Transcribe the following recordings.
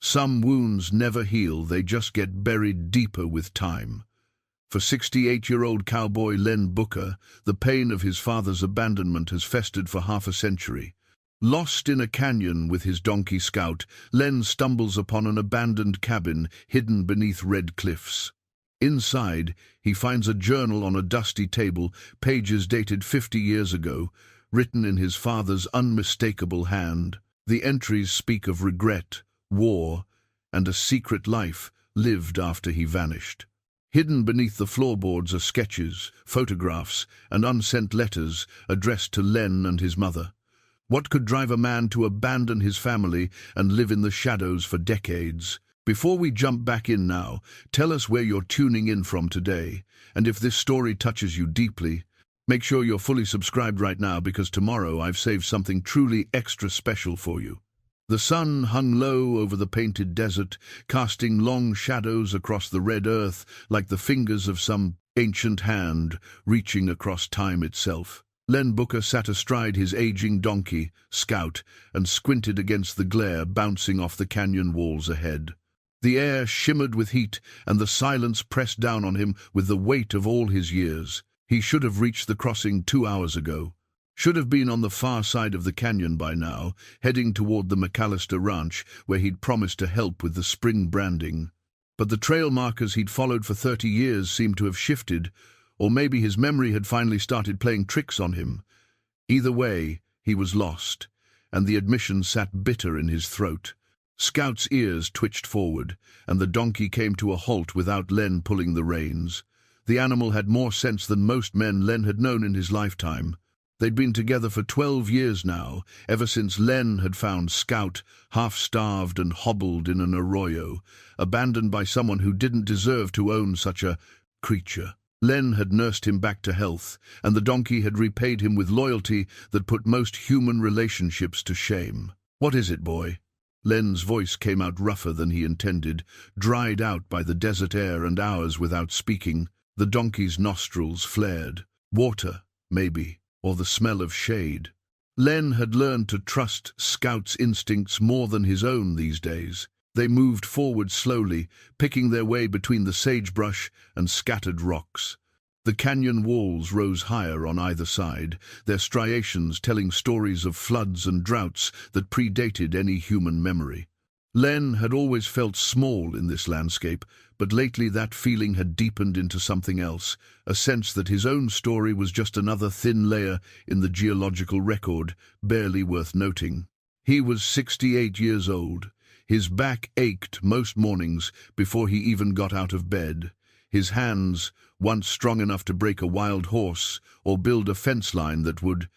Some wounds never heal, they just get buried deeper with time. For 68-year-old cowboy Len Booker, the pain of his father's abandonment has festered for half a century. Lost in a canyon with his donkey Scout, Len stumbles upon an abandoned cabin hidden beneath red cliffs. Inside, he finds a journal on a dusty table, pages dated 50 years ago, written in his father's unmistakable hand. The entries speak of regret, war, and a secret life lived after he vanished. Hidden beneath the floorboards are sketches, photographs, and unsent letters addressed to Len and his mother. What could drive a man to abandon his family and live in the shadows for decades? Before we jump back in now, tell us where you're tuning in from today, and if this story touches you deeply, make sure you're fully subscribed right now, because tomorrow I've saved something truly extra special for you. The sun hung low over the painted desert, casting long shadows across the red earth like the fingers of some ancient hand reaching across time itself. Len Booker sat astride his aging donkey, Scout, and squinted against the glare bouncing off the canyon walls ahead. The air shimmered with heat, and the silence pressed down on him with the weight of all his years. He should have reached the crossing 2 hours ago. Should have been on the far side of the canyon by now, heading toward the McAllister Ranch, where he'd promised to help with the spring branding. But the trail markers he'd followed for 30 years seemed to have shifted, or maybe his memory had finally started playing tricks on him. Either way, he was lost, and the admission sat bitter in his throat. Scout's ears twitched forward, and the donkey came to a halt without Len pulling the reins. The animal had more sense than most men Len had known in his lifetime. They'd been together for 12 years now, ever since Len had found Scout, half-starved and hobbled in an arroyo, abandoned by someone who didn't deserve to own such a creature. Len had nursed him back to health, and the donkey had repaid him with loyalty that put most human relationships to shame. "What is it, boy?" Len's voice came out rougher than he intended, dried out by the desert air and hours without speaking. The donkey's nostrils flared. Water, maybe, or the smell of shade. Len had learned to trust Scout's instincts more than his own these days. They moved forward slowly, picking their way between the sagebrush and scattered rocks. The canyon walls rose higher on either side, their striations telling stories of floods and droughts that predated any human memory. Len had always felt small in this landscape, but lately that feeling had deepened into something else, a sense that his own story was just another thin layer in the geological record, barely worth noting. He was 68 years old. His back ached most mornings before he even got out of bed. His hands, once strong enough to break a wild horse or build a fence line that would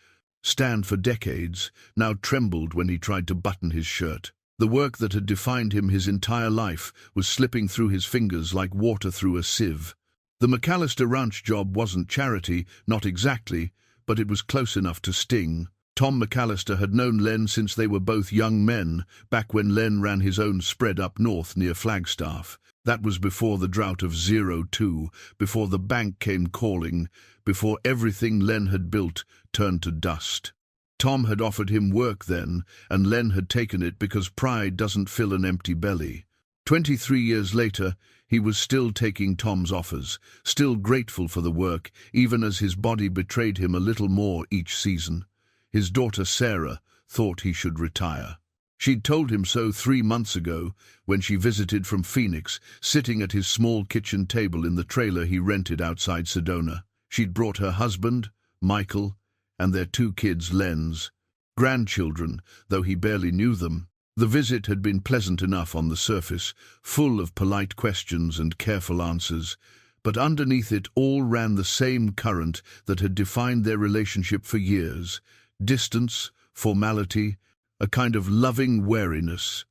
stand for decades, now trembled when he tried to button his shirt. The work that had defined him his entire life was slipping through his fingers like water through a sieve. The McAllister Ranch job wasn't charity, not exactly, but it was close enough to sting. Tom McAllister had known Len since they were both young men, back when Len ran his own spread up north near Flagstaff. That was before the drought of '02, before the bank came calling, before everything Len had built turned to dust. Tom had offered him work then, and Len had taken it because pride doesn't fill an empty belly. 23 years later, he was still taking Tom's offers, still grateful for the work, even as his body betrayed him a little more each season. His daughter Sarah thought he should retire. She'd told him so 3 months ago, when she visited from Phoenix, sitting at his small kitchen table in the trailer he rented outside Sedona. She'd brought her husband, Michael, and their 2 kids, Len's grandchildren, though he barely knew them. The visit had been pleasant enough on the surface, full of polite questions and careful answers, but underneath it all ran the same current that had defined their relationship for years: distance, formality, a kind of loving wariness.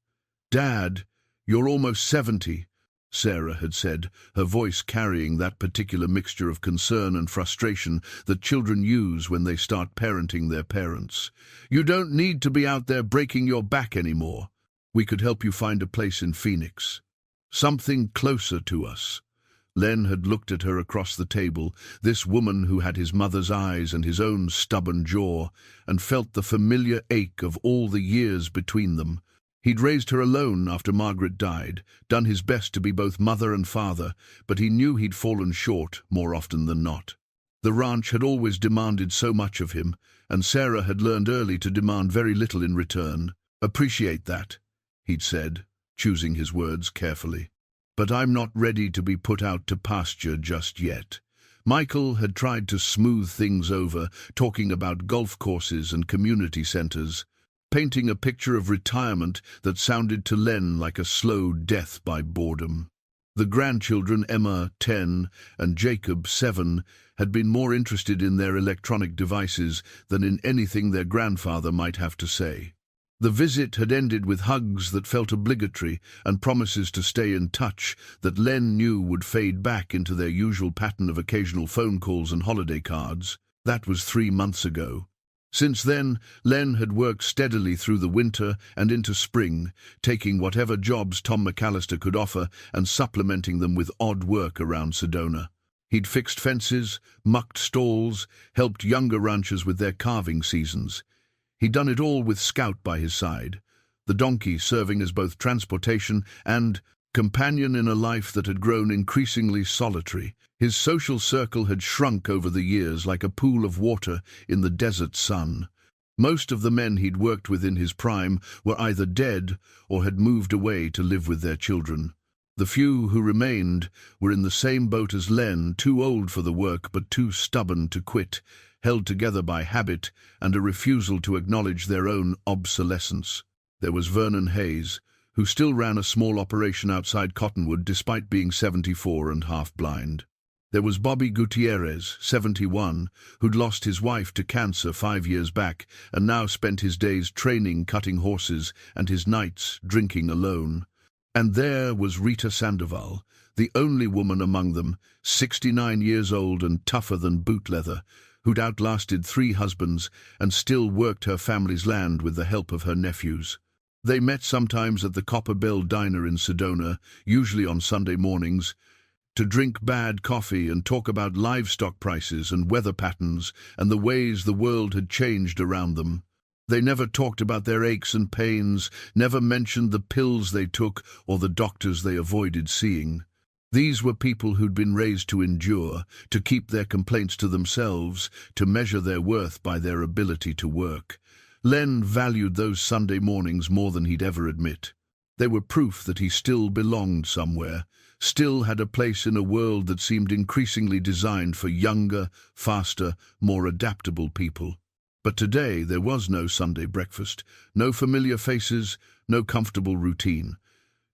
"Dad, you're almost 70, Sarah had said, her voice carrying that particular mixture of concern and frustration that children use when they start parenting their parents. "You don't need to be out there breaking your back anymore. We could help you find a place in Phoenix. Something closer to us." Len had looked at her across the table, this woman who had his mother's eyes and his own stubborn jaw, and felt the familiar ache of all the years between them. He'd raised her alone after Margaret died, done his best to be both mother and father, but he knew he'd fallen short more often than not. The ranch had always demanded so much of him, and Sarah had learned early to demand very little in return. "Appreciate that," he'd said, choosing his words carefully. "But I'm not ready to be put out to pasture just yet." Michael had tried to smooth things over, talking about golf courses and community centers, painting a picture of retirement that sounded to Len like a slow death by boredom. The grandchildren, Emma, 10, and Jacob, 7, had been more interested in their electronic devices than in anything their grandfather might have to say. The visit had ended with hugs that felt obligatory and promises to stay in touch that Len knew would fade back into their usual pattern of occasional phone calls and holiday cards. That was 3 months ago. Since then, Len had worked steadily through the winter and into spring, taking whatever jobs Tom McAllister could offer and supplementing them with odd work around Sedona. He'd fixed fences, mucked stalls, helped younger ranchers with their calving seasons. He'd done it all with Scout by his side, the donkey serving as both transportation and companion in a life that had grown increasingly solitary. His social circle had shrunk over the years like a pool of water in the desert sun. Most of the men he'd worked with in his prime were either dead or had moved away to live with their children. The few who remained were in the same boat as Len, too old for the work but too stubborn to quit, held together by habit and a refusal to acknowledge their own obsolescence. There was Vernon Hayes, who still ran a small operation outside Cottonwood despite being 74 and half-blind. There was Bobby Gutierrez, 71, who'd lost his wife to cancer 5 years back and now spent his days training cutting horses and his nights drinking alone. And there was Rita Sandoval, the only woman among them, 69 years old and tougher than boot leather, who'd outlasted 3 husbands and still worked her family's land with the help of her nephews. They met sometimes at the Copper Bell Diner in Sedona, usually on Sunday mornings, to drink bad coffee and talk about livestock prices and weather patterns and the ways the world had changed around them. They never talked about their aches and pains, never mentioned the pills they took or the doctors they avoided seeing. These were people who'd been raised to endure, to keep their complaints to themselves, to measure their worth by their ability to work. Len valued those Sunday mornings more than he'd ever admit. They were proof that he still belonged somewhere, still had a place in a world that seemed increasingly designed for younger, faster, more adaptable people. But today there was no Sunday breakfast, no familiar faces, no comfortable routine.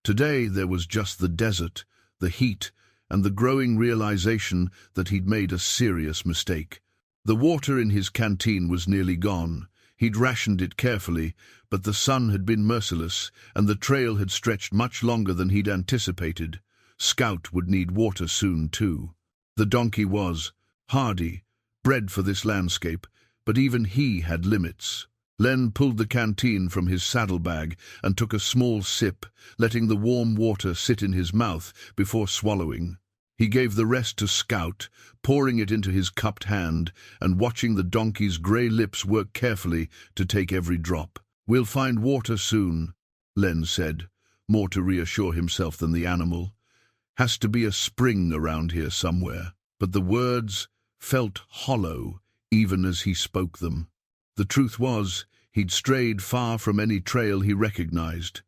Today there was just the desert, the heat, and the growing realization that he'd made a serious mistake. The water in his canteen was nearly gone. He'd rationed it carefully, but the sun had been merciless, and the trail had stretched much longer than he'd anticipated. Scout would need water soon, too. The donkey was hardy, bred for this landscape, but even he had limits. Len pulled the canteen from his saddlebag and took a small sip, letting the warm water sit in his mouth before swallowing. He gave the rest to Scout, pouring it into his cupped hand and watching the donkey's grey lips work carefully to take every drop. "We'll find water soon," Len said, more to reassure himself than the animal. "Has to be a spring around here somewhere." But the words felt hollow even as he spoke them. The truth was, he'd strayed far from any trail he recognized.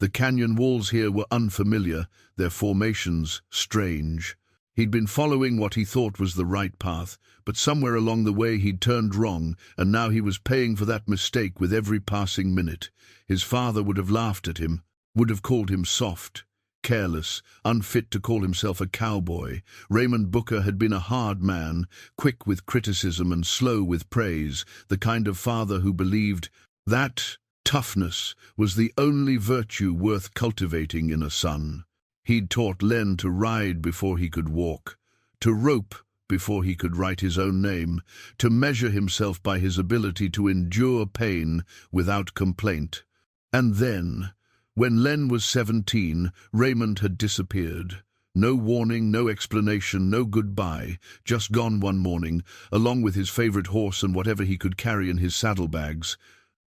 The canyon walls here were unfamiliar, their formations strange. He'd been following what he thought was the right path, but somewhere along the way he'd turned wrong, and now he was paying for that mistake with every passing minute. His father would have laughed at him, would have called him soft, careless, unfit to call himself a cowboy. Raymond Booker had been a hard man, quick with criticism and slow with praise, the kind of father who believed that toughness was the only virtue worth cultivating in a son. He'd taught Len to ride before he could walk, to rope before he could write his own name, to measure himself by his ability to endure pain without complaint. And then, when Len was 17, Raymond had disappeared. No warning, no explanation, no goodbye, just gone one morning, along with his favorite horse and whatever he could carry in his saddlebags.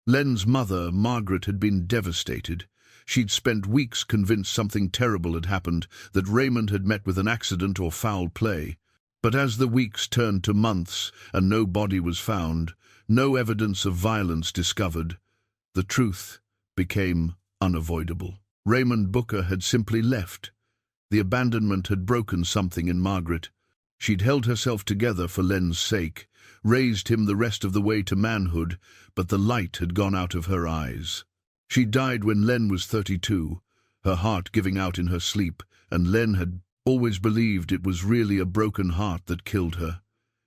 Len's mother, Margaret, had been devastated. She'd spent weeks convinced something terrible had happened, that Raymond had met with an accident or foul play. But as the weeks turned to months and no body was found, no evidence of violence discovered, the truth became unavoidable. Raymond Booker had simply left. The abandonment had broken something in Margaret. She'd held herself together for Len's sake, raised him the rest of the way to manhood, but the light had gone out of her eyes. She died when Len was 32, her heart giving out in her sleep, and Len had always believed it was really a broken heart that killed her.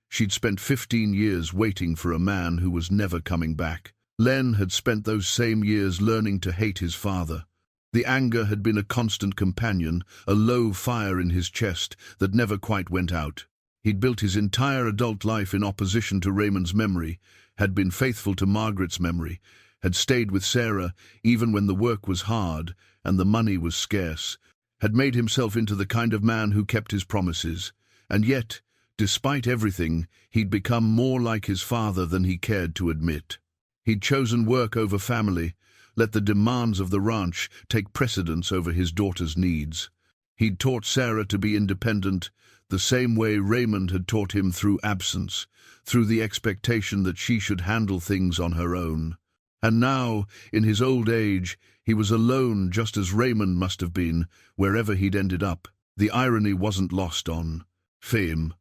She'd spent 15 years waiting for a man who was never coming back. Len had spent those same years learning to hate his father. The anger had been a constant companion, a low fire in his chest that never quite went out. He'd built his entire adult life in opposition to Raymond's memory, had been faithful to Margaret's memory, had stayed with Sarah even when the work was hard and the money was scarce, had made himself into the kind of man who kept his promises. And yet, despite everything, he'd become more like his father than he cared to admit. He'd chosen work over family, let the demands of the ranch take precedence over his daughter's needs. He'd taught Sarah to be independent, the same way Raymond had taught him through absence, through the expectation that she should handle things on her own. And now, in his old age, he was alone just as Raymond must have been, wherever he'd ended up. The irony wasn't lost on Fame.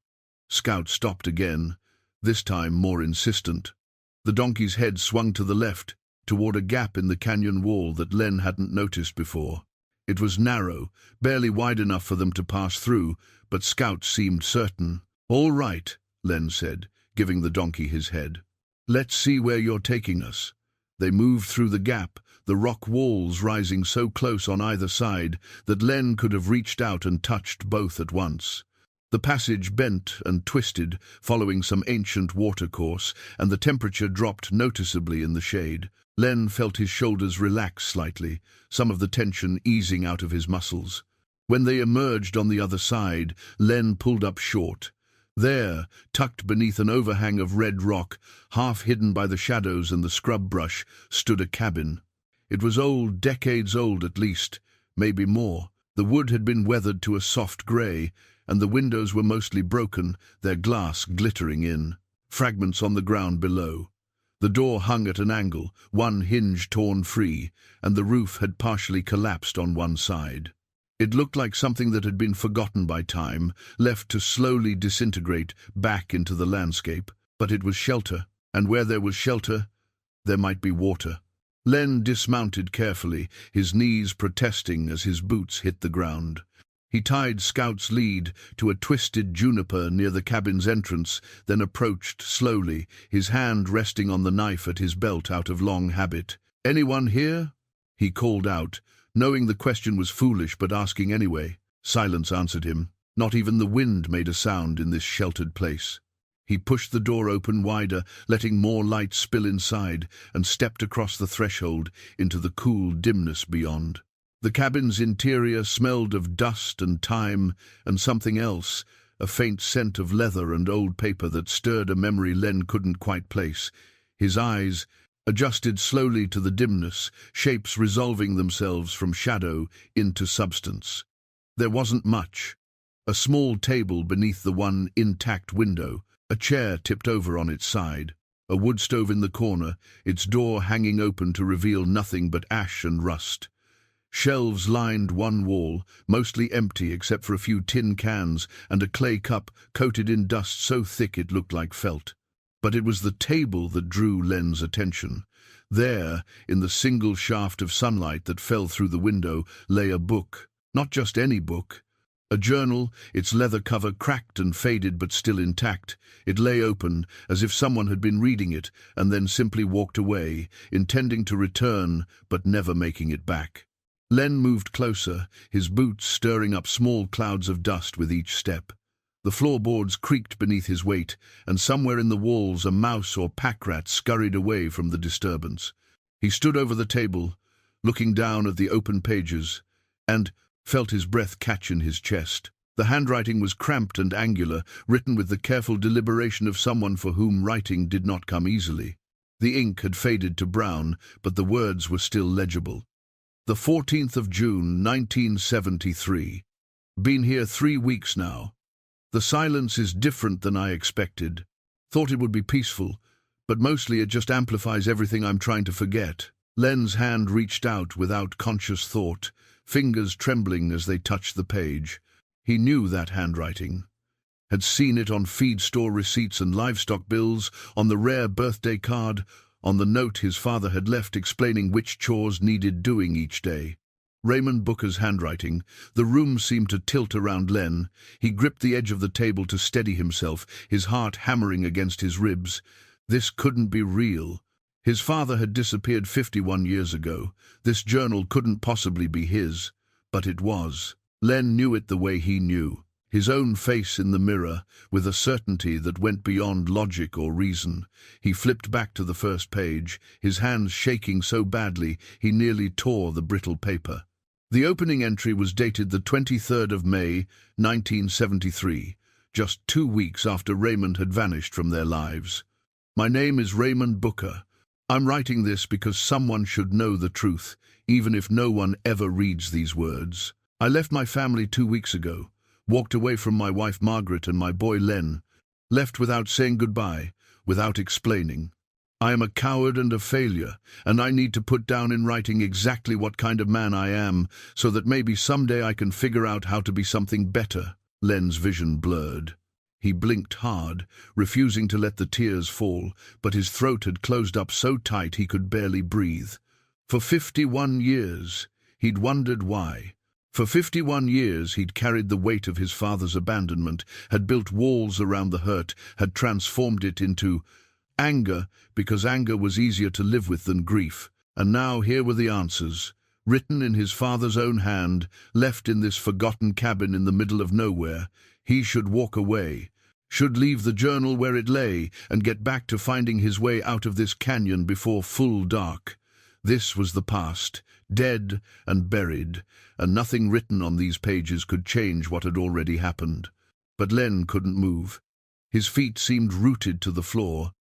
Scout stopped again, this time more insistent. The donkey's head swung to the left, toward a gap in the canyon wall that Len hadn't noticed before. It was narrow, barely wide enough for them to pass through, but Scout seemed certain. "All right," Len said, giving the donkey his head. "Let's see where you're taking us." They moved through the gap, the rock walls rising so close on either side that Len could have reached out and touched both at once. The passage bent and twisted, following some ancient watercourse, and the temperature dropped noticeably in the shade. Len felt his shoulders relax slightly, some of the tension easing out of his muscles. When they emerged on the other side, Len pulled up short. There, tucked beneath an overhang of red rock, half hidden by the shadows and the scrub brush, stood a cabin. It was old, decades old at least, maybe more. The wood had been weathered to a soft grey, and the windows were mostly broken, their glass glittering in. Fragments on the ground below. The door hung at an angle, one hinge torn free, and the roof had partially collapsed on one side. It looked like something that had been forgotten by time, left to slowly disintegrate back into the landscape. But it was shelter, and where there was shelter, there might be water. Len dismounted carefully, his knees protesting as his boots hit the ground. He tied Scout's lead to a twisted juniper near the cabin's entrance, then approached slowly, his hand resting on the knife at his belt out of long habit. "Anyone here?" he called out, knowing the question was foolish but asking anyway. Silence answered him. Not even the wind made a sound in this sheltered place. He pushed the door open wider, letting more light spill inside, and stepped across the threshold into the cool dimness beyond. The cabin's interior smelled of dust and time and something else, a faint scent of leather and old paper that stirred a memory Len couldn't quite place. His eyes adjusted slowly to the dimness, shapes resolving themselves from shadow into substance. There wasn't much. A small table beneath the one intact window, a chair tipped over on its side, a wood stove in the corner, its door hanging open to reveal nothing but ash and rust. Shelves lined one wall, mostly empty except for a few tin cans and a clay cup coated in dust so thick it looked like felt. But it was the table that drew Len's attention. There, in the single shaft of sunlight that fell through the window, lay a book. Not just any book. A journal, its leather cover cracked and faded but still intact. It lay open, as if someone had been reading it and then simply walked away, intending to return but never making it back. Len moved closer, his boots stirring up small clouds of dust with each step. The floorboards creaked beneath his weight, and somewhere in the walls a mouse or pack rat scurried away from the disturbance. He stood over the table, looking down at the open pages, and felt his breath catch in his chest. The handwriting was cramped and angular, written with the careful deliberation of someone for whom writing did not come easily. The ink had faded to brown, but the words were still legible. The 14th of June, 1973. Been here 3 weeks now. The silence is different than I expected. Thought it would be peaceful, but mostly it just amplifies everything I'm trying to forget. Len's hand reached out without conscious thought, fingers trembling as they touched the page. He knew that handwriting. Had seen it on feed store receipts and livestock bills, on the rare birthday card, on the note his father had left explaining which chores needed doing each day. Raymond Booker's handwriting. The room seemed to tilt around Len. He gripped the edge of the table to steady himself, his heart hammering against his ribs. This couldn't be real. His father had disappeared 51 years ago. This journal couldn't possibly be his, but it was. Len knew it the way he knew. His own face in the mirror, with a certainty that went beyond logic or reason. He flipped back to the first page, his hands shaking so badly he nearly tore the brittle paper. The opening entry was dated the 23rd of May, 1973, just 2 weeks after Raymond had vanished from their lives. My name is Raymond Booker. I'm writing this because someone should know the truth, even if no one ever reads these words. I left my family 2 weeks ago, walked away from my wife Margaret and my boy Len, left without saying goodbye, without explaining. I am a coward and a failure, and I need to put down in writing exactly what kind of man I am, so that maybe someday I can figure out how to be something better. Len's vision blurred. He blinked hard, refusing to let the tears fall, but his throat had closed up so tight he could barely breathe. For 51 years, he'd wondered why. For 51 years he'd carried the weight of his father's abandonment, had built walls around the hurt, had transformed it into anger, because anger was easier to live with than grief. And now here were the answers, written in his father's own hand, left in this forgotten cabin in the middle of nowhere. He should walk away, should leave the journal where it lay, and get back to finding his way out of this canyon before full dark. This was the past, dead and buried, and nothing written on these pages could change what had already happened. But Len couldn't move. His feet seemed rooted to the floor,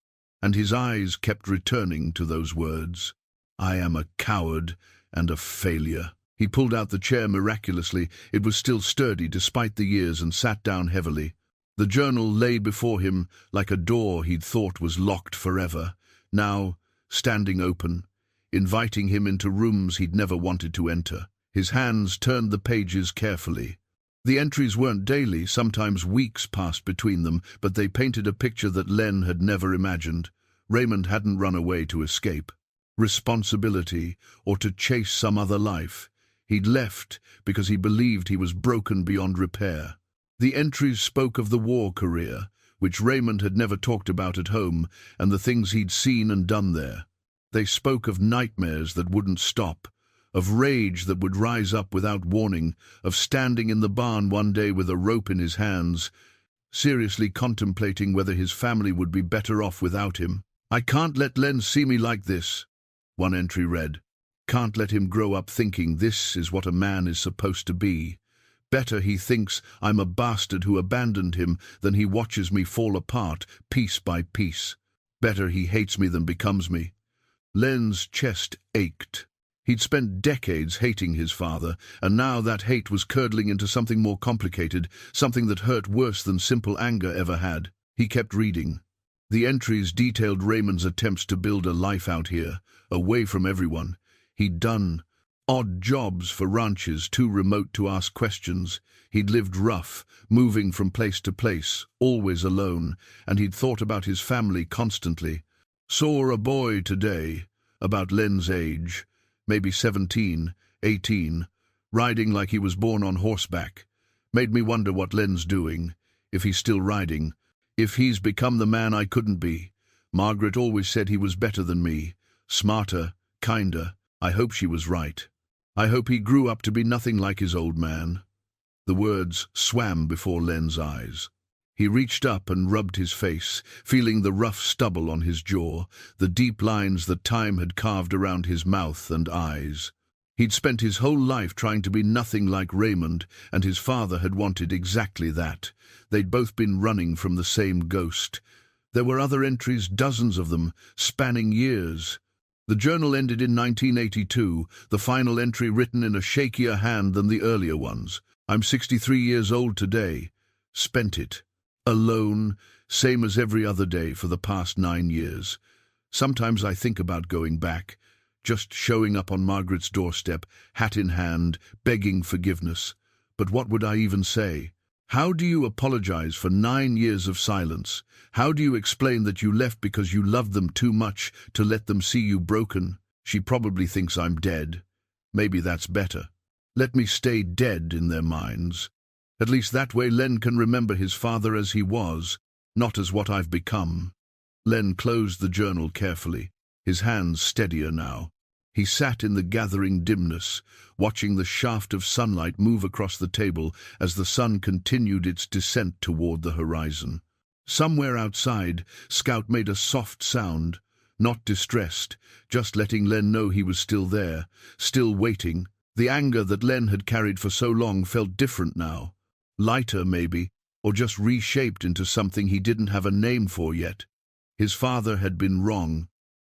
and his eyes kept returning to those words. I am a coward and a failure. He pulled out the chair miraculously. It was still sturdy despite the years, and sat down heavily. The journal lay before him like a door he'd thought was locked forever, now standing open, inviting him into rooms he'd never wanted to enter. His hands turned the pages carefully. The entries weren't daily, sometimes weeks passed between them, but they painted a picture that Len had never imagined. Raymond hadn't run away to escape responsibility or to chase some other life. He'd left because he believed he was broken beyond repair. The entries spoke of the war career, which Raymond had never talked about at home, and the things he'd seen and done there. They spoke of nightmares that wouldn't stop, of rage that would rise up without warning, of standing in the barn one day with a rope in his hands, seriously contemplating whether his family would be better off without him. I can't let Len see me like this, one entry read. Can't let him grow up thinking this is what a man is supposed to be. Better he thinks I'm a bastard who abandoned him than he watches me fall apart piece by piece. Better he hates me than becomes me. Len's chest ached. He'd spent decades hating his father, and now that hate was curdling into something more complicated, something that hurt worse than simple anger ever had. He kept reading. The entries detailed Raymond's attempts to build a life out here, away from everyone. He'd done odd jobs for ranches too remote to ask questions. He'd lived rough, moving from place to place, always alone, and he'd thought about his family constantly. Saw a boy today, about Len's age, maybe 17, 18, riding like he was born on horseback. Made me wonder what Len's doing, if he's still riding, if he's become the man I couldn't be. Margaret always said he was better than me, smarter, kinder. I hope she was right. I hope he grew up to be nothing like his old man. The words swam before Len's eyes. He reached up and rubbed his face, feeling the rough stubble on his jaw, the deep lines that time had carved around his mouth and eyes. He'd spent his whole life trying to be nothing like Raymond, and his father had wanted exactly that. They'd both been running from the same ghost. There were other entries, dozens of them, spanning years. The journal ended in 1982, the final entry written in a shakier hand than the earlier ones. I'm 63 years old today. Spent it. Alone, same as every other day for the past 9 years. Sometimes I think about going back, just showing up on Margaret's doorstep, hat in hand, begging forgiveness. But what would I even say? How do you apologize for 9 years of silence? How do you explain that you left because you loved them too much to let them see you broken? She probably thinks I'm dead. Maybe that's better. Let me stay dead in their minds. At least that way Len can remember his father as he was, not as what I've become. Len closed the journal carefully, his hands steadier now. He sat in the gathering dimness, watching the shaft of sunlight move across the table as the sun continued its descent toward the horizon. Somewhere outside, Scout made a soft sound, not distressed, just letting Len know he was still there, still waiting. The anger that Len had carried for so long felt different now. Lighter, maybe, or just reshaped into something he didn't have a name for yet. His father had been wrong.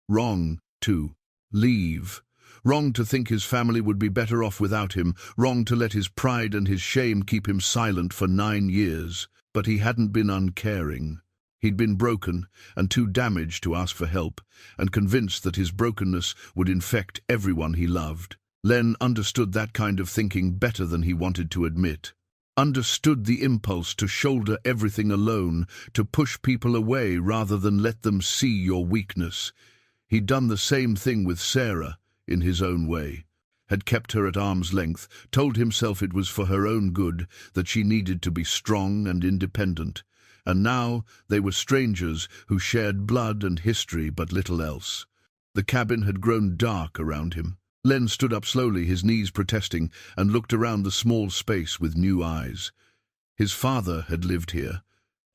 Wrong, too. Leave. Wrong to think his family would be better off without him. Wrong to let his pride and his shame keep him silent for 9 years. But he hadn't been uncaring. He'd been broken and too damaged to ask for help, and convinced that his brokenness would infect everyone he loved. Len understood that kind of thinking better than he wanted to admit. Understood the impulse to shoulder everything alone, to push people away rather than let them see your weakness. He'd done the same thing with Sarah, in his own way. Had kept her at arm's length, told himself it was for her own good, that she needed to be strong and independent. And now they were strangers who shared blood and history but little else. The cabin had grown dark around him. Len stood up slowly, his knees protesting, and looked around the small space with new eyes. His father had lived here,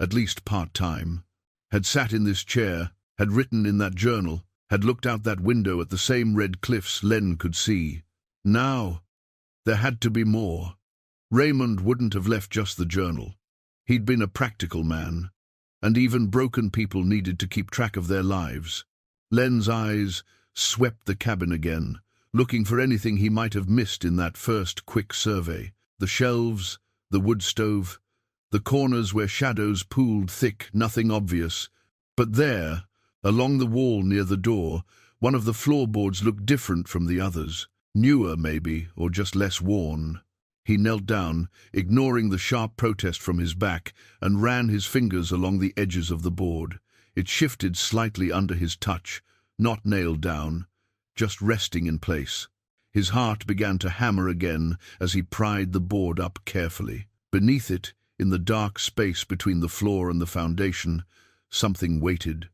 at least part-time, had sat in this chair, had written in that journal, had looked out that window at the same red cliffs Len could see. Now, there had to be more. Raymond wouldn't have left just the journal. He'd been a practical man, and even broken people needed to keep track of their lives. Len's eyes swept the cabin again, looking for anything he might have missed in that first quick survey. The shelves, the wood stove, the corners where shadows pooled thick, nothing obvious. But there, along the wall near the door, one of the floorboards looked different from the others. Newer, maybe, or just less worn. He knelt down, ignoring the sharp protest from his back, and ran his fingers along the edges of the board. It shifted slightly under his touch, not nailed down, just resting in place. His heart began to hammer again as he pried the board up carefully. Beneath it, in the dark space between the floor and the foundation, something waited.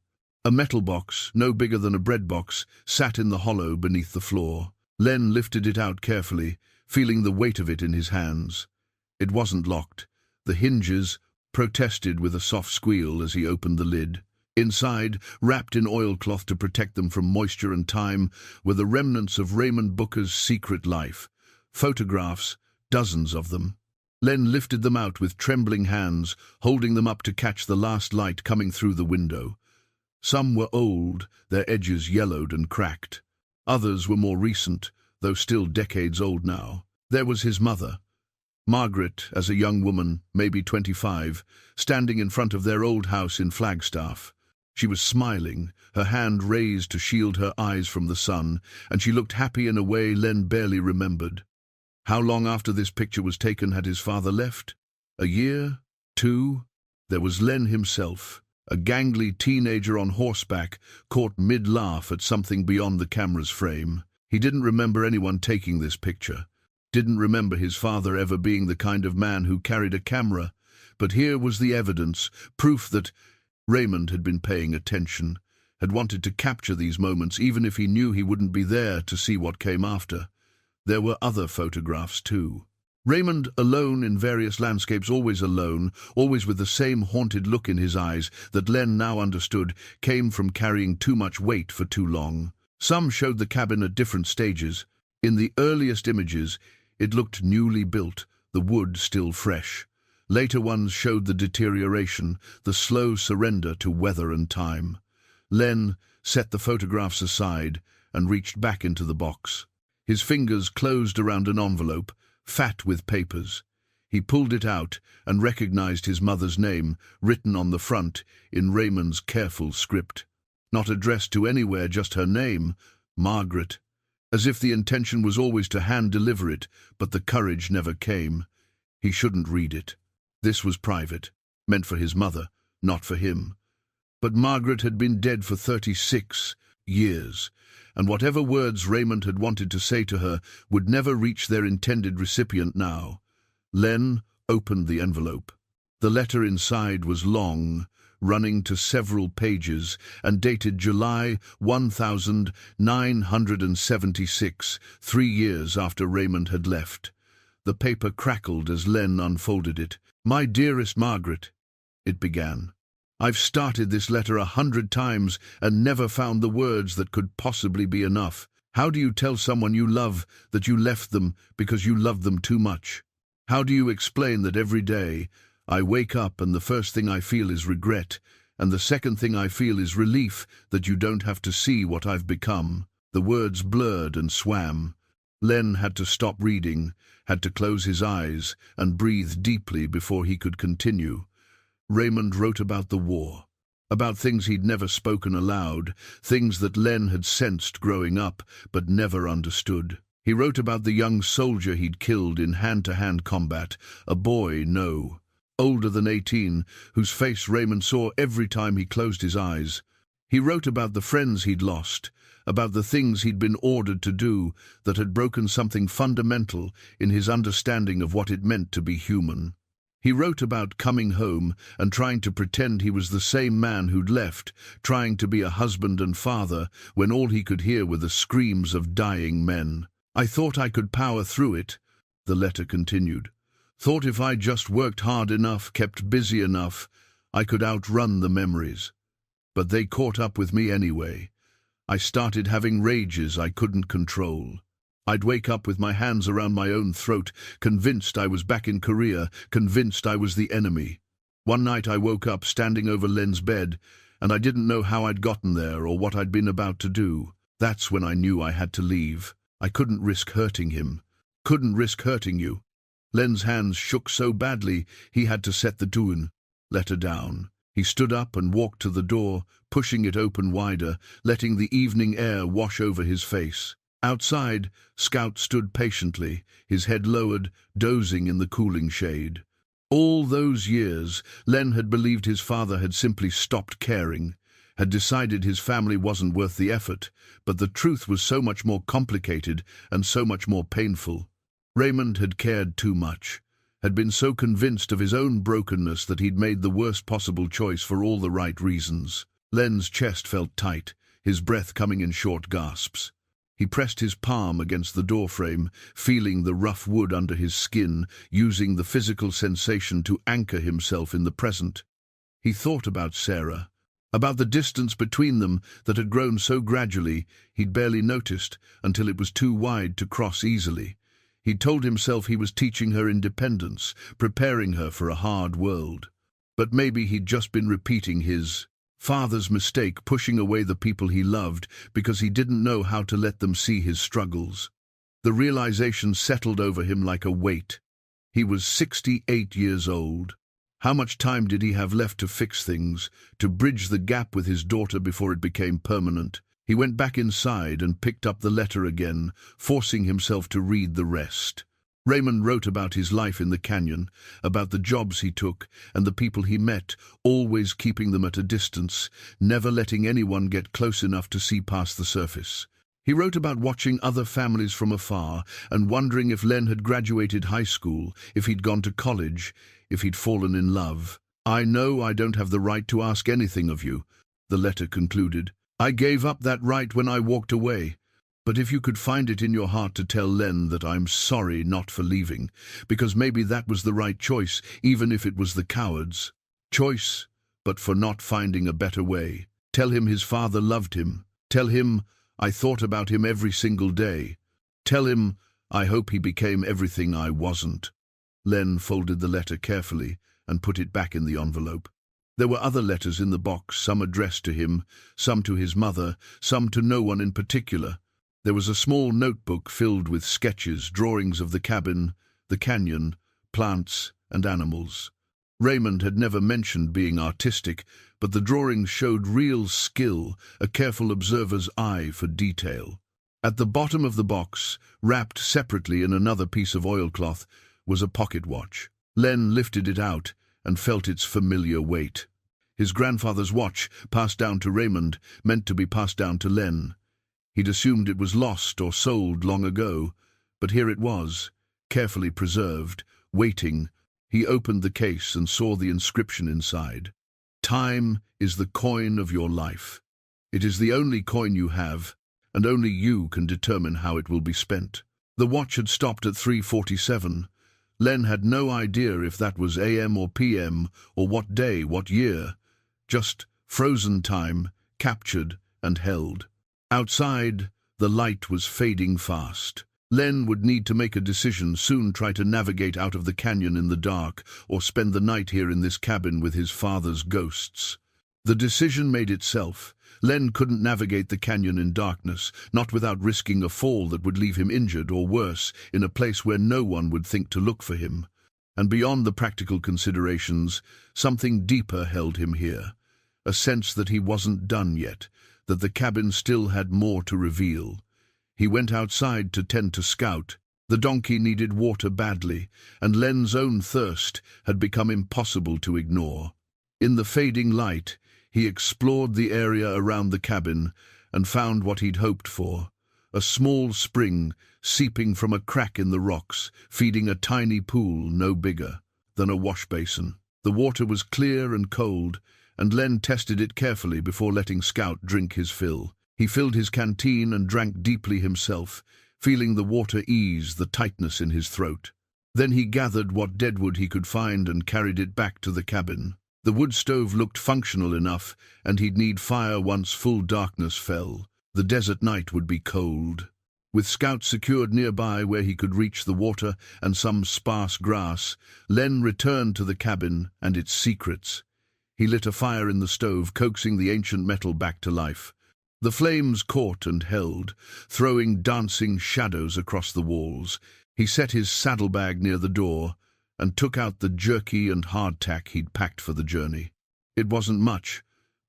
A metal box, no bigger than a bread box, sat in the hollow beneath the floor. Len lifted it out carefully, feeling the weight of it in his hands. It wasn't locked. The hinges protested with a soft squeal as he opened the lid. Inside, wrapped in oilcloth to protect them from moisture and time, were the remnants of Raymond Booker's secret life. Photographs, dozens of them. Len lifted them out with trembling hands, holding them up to catch the last light coming through the window. Some were old, their edges yellowed and cracked. Others were more recent, though still decades old now. There was his mother, Margaret, as a young woman, maybe 25, standing in front of their old house in Flagstaff. She was smiling, her hand raised to shield her eyes from the sun, and she looked happy in a way Len barely remembered. How long after this picture was taken had his father left? A year? 2? There was Len himself, a gangly teenager on horseback, caught mid-laugh at something beyond the camera's frame. He didn't remember anyone taking this picture. Didn't remember his father ever being the kind of man who carried a camera. But here was the evidence, proof that Raymond had been paying attention, had wanted to capture these moments even if he knew he wouldn't be there to see what came after. There were other photographs too. Raymond alone in various landscapes, always alone, always with the same haunted look in his eyes that Len now understood came from carrying too much weight for too long. Some showed the cabin at different stages. In the earliest images, it looked newly built, the wood still fresh. Later ones showed the deterioration, the slow surrender to weather and time. Len set the photographs aside and reached back into the box. His fingers closed around an envelope, fat with papers. He pulled it out and recognized his mother's name, written on the front in Raymond's careful script. Not addressed to anywhere, just her name, Margaret. As if the intention was always to hand-deliver it, but the courage never came. He shouldn't read it. This was private, meant for his mother, not for him. But Margaret had been dead for 36 years, and whatever words Raymond had wanted to say to her would never reach their intended recipient now. Len opened the envelope. The letter inside was long, running to several pages, and dated July 1976, 3 years after Raymond had left. The paper crackled as Len unfolded it. "My dearest Margaret," it began. "I've started this letter 100 times and never found the words that could possibly be enough. How do you tell someone you love that you left them because you loved them too much? How do you explain that every day I wake up and the first thing I feel is regret, and the second thing I feel is relief that you don't have to see what I've become?" The words blurred and swam. Len had to stop reading, had to close his eyes and breathe deeply before he could continue. Raymond wrote about the war, about things he'd never spoken aloud, things that Len had sensed growing up but never understood. He wrote about the young soldier he'd killed in hand-to-hand combat, a boy, older than 18, whose face Raymond saw every time he closed his eyes. He wrote about the friends he'd lost, about the things he'd been ordered to do that had broken something fundamental in his understanding of what it meant to be human. He wrote about coming home and trying to pretend he was the same man who'd left, trying to be a husband and father when all he could hear were the screams of dying men. "I thought I could power through it," the letter continued. "Thought if I just worked hard enough, kept busy enough, I could outrun the memories. But they caught up with me anyway. I started having rages I couldn't control. I'd wake up with my hands around my own throat, convinced I was back in Korea, convinced I was the enemy. One night I woke up standing over Len's bed, and I didn't know how I'd gotten there or what I'd been about to do. That's when I knew I had to leave. I couldn't risk hurting him. Couldn't risk hurting you." Len's hands shook so badly he had to set the letter down. He stood up and walked to the door, pushing it open wider, letting the evening air wash over his face. Outside, Scout stood patiently, his head lowered, dozing in the cooling shade. All those years, Len had believed his father had simply stopped caring, had decided his family wasn't worth the effort, but the truth was so much more complicated and so much more painful. Raymond had cared too much, had been so convinced of his own brokenness that he'd made the worst possible choice for all the right reasons. Len's chest felt tight, his breath coming in short gasps. He pressed his palm against the doorframe, feeling the rough wood under his skin, using the physical sensation to anchor himself in the present. He thought about Sarah, about the distance between them that had grown so gradually he'd barely noticed until it was too wide to cross easily. He'd told himself he was teaching her independence, preparing her for a hard world. But maybe he'd just been repeating his father's mistake, pushing away the people he loved because he didn't know how to let them see his struggles. The realization settled over him like a weight. He was 68 years old. How much time did he have left to fix things, to bridge the gap with his daughter before it became permanent? He went back inside and picked up the letter again, forcing himself to read the rest. Raymond wrote about his life in the canyon, about the jobs he took and the people he met, always keeping them at a distance, never letting anyone get close enough to see past the surface. He wrote about watching other families from afar and wondering if Len had graduated high school, if he'd gone to college, if he'd fallen in love. "I know I don't have the right to ask anything of you," the letter concluded. "I gave up that right when I walked away. But if you could find it in your heart to tell Len that I'm sorry not for leaving, because maybe that was the right choice, even if it was the coward's choice, but for not finding a better way. Tell him his father loved him. Tell him I thought about him every single day. Tell him I hope he became everything I wasn't." Len folded the letter carefully and put it back in the envelope. There were other letters in the box, some addressed to him, some to his mother, some to no one in particular. There was a small notebook filled with sketches, drawings of the cabin, the canyon, plants, and animals. Raymond had never mentioned being artistic, but the drawings showed real skill, a careful observer's eye for detail. At the bottom of the box, wrapped separately in another piece of oilcloth, was a pocket watch. Len lifted it out and felt its familiar weight. His grandfather's watch, passed down to Raymond, meant to be passed down to Len. He'd assumed it was lost or sold long ago, but here it was, carefully preserved, waiting. He opened the case and saw the inscription inside. Time is the coin of your life. It is the only coin you have, and only you can determine how it will be spent. The watch had stopped at 3:47. Len had no idea if that was AM or PM, or what day, what year. Just frozen time, captured and held. Outside, the light was fading fast. Len would need to make a decision, soon try to navigate out of the canyon in the dark, or spend the night here in this cabin with his father's ghosts. The decision made itself. Len couldn't navigate the canyon in darkness, not without risking a fall that would leave him injured or worse, in a place where no one would think to look for him. And beyond the practical considerations, something deeper held him here. A sense that he wasn't done yet, that the cabin still had more to reveal. He went outside to tend to Scout. The donkey needed water badly, and Len's own thirst had become impossible to ignore. In the fading light, he explored the area around the cabin and found what he'd hoped for. A small spring seeping from a crack in the rocks, feeding a tiny pool no bigger than a wash basin. The water was clear and cold, and Len tested it carefully before letting Scout drink his fill. He filled his canteen and drank deeply himself, feeling the water ease the tightness in his throat. Then he gathered what deadwood he could find and carried it back to the cabin. The wood stove looked functional enough, and he'd need fire once full darkness fell. The desert night would be cold. With Scout secured nearby where he could reach the water and some sparse grass, Len returned to the cabin and its secrets. He lit a fire in the stove, coaxing the ancient metal back to life. The flames caught and held, throwing dancing shadows across the walls. He set his saddlebag near the door and took out the jerky and hardtack he'd packed for the journey. It wasn't much,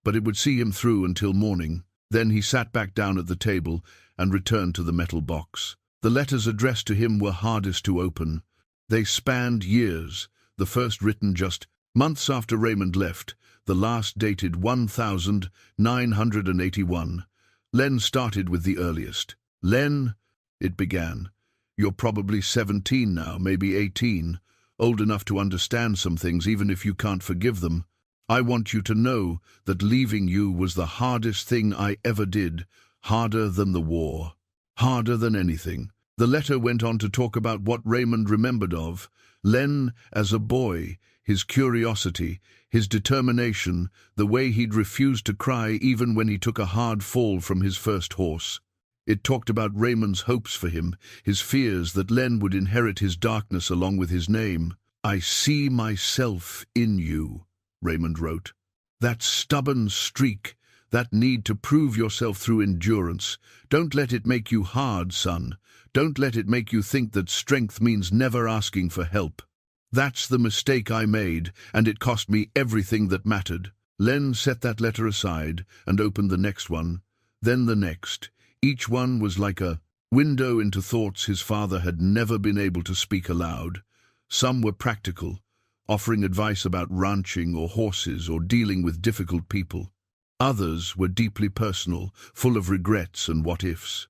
but it would see him through until morning. Then he sat back down at the table and returned to the metal box. The letters addressed to him were hardest to open. They spanned years, the first written just months after Raymond left, the last dated 1981. Len started with the earliest. "Len," it began, "you're probably 17 now, maybe 18, old enough to understand some things even if you can't forgive them. I want you to know that leaving you was the hardest thing I ever did, harder than the war, harder than anything." The letter went on to talk about what Raymond remembered of Len as a boy, his curiosity, his determination, the way he'd refused to cry even when he took a hard fall from his first horse. It talked about Raymond's hopes for him, his fears that Len would inherit his darkness along with his name. "I see myself in you," Raymond wrote. "That stubborn streak, that need to prove yourself through endurance. Don't let it make you hard, son. Don't let it make you think that strength means never asking for help. That's the mistake I made, and it cost me everything that mattered." Len set that letter aside and opened the next one, then the next. Each one was like a window into thoughts his father had never been able to speak aloud. Some were practical, offering advice about ranching or horses or dealing with difficult people. Others were deeply personal, full of regrets and what-ifs.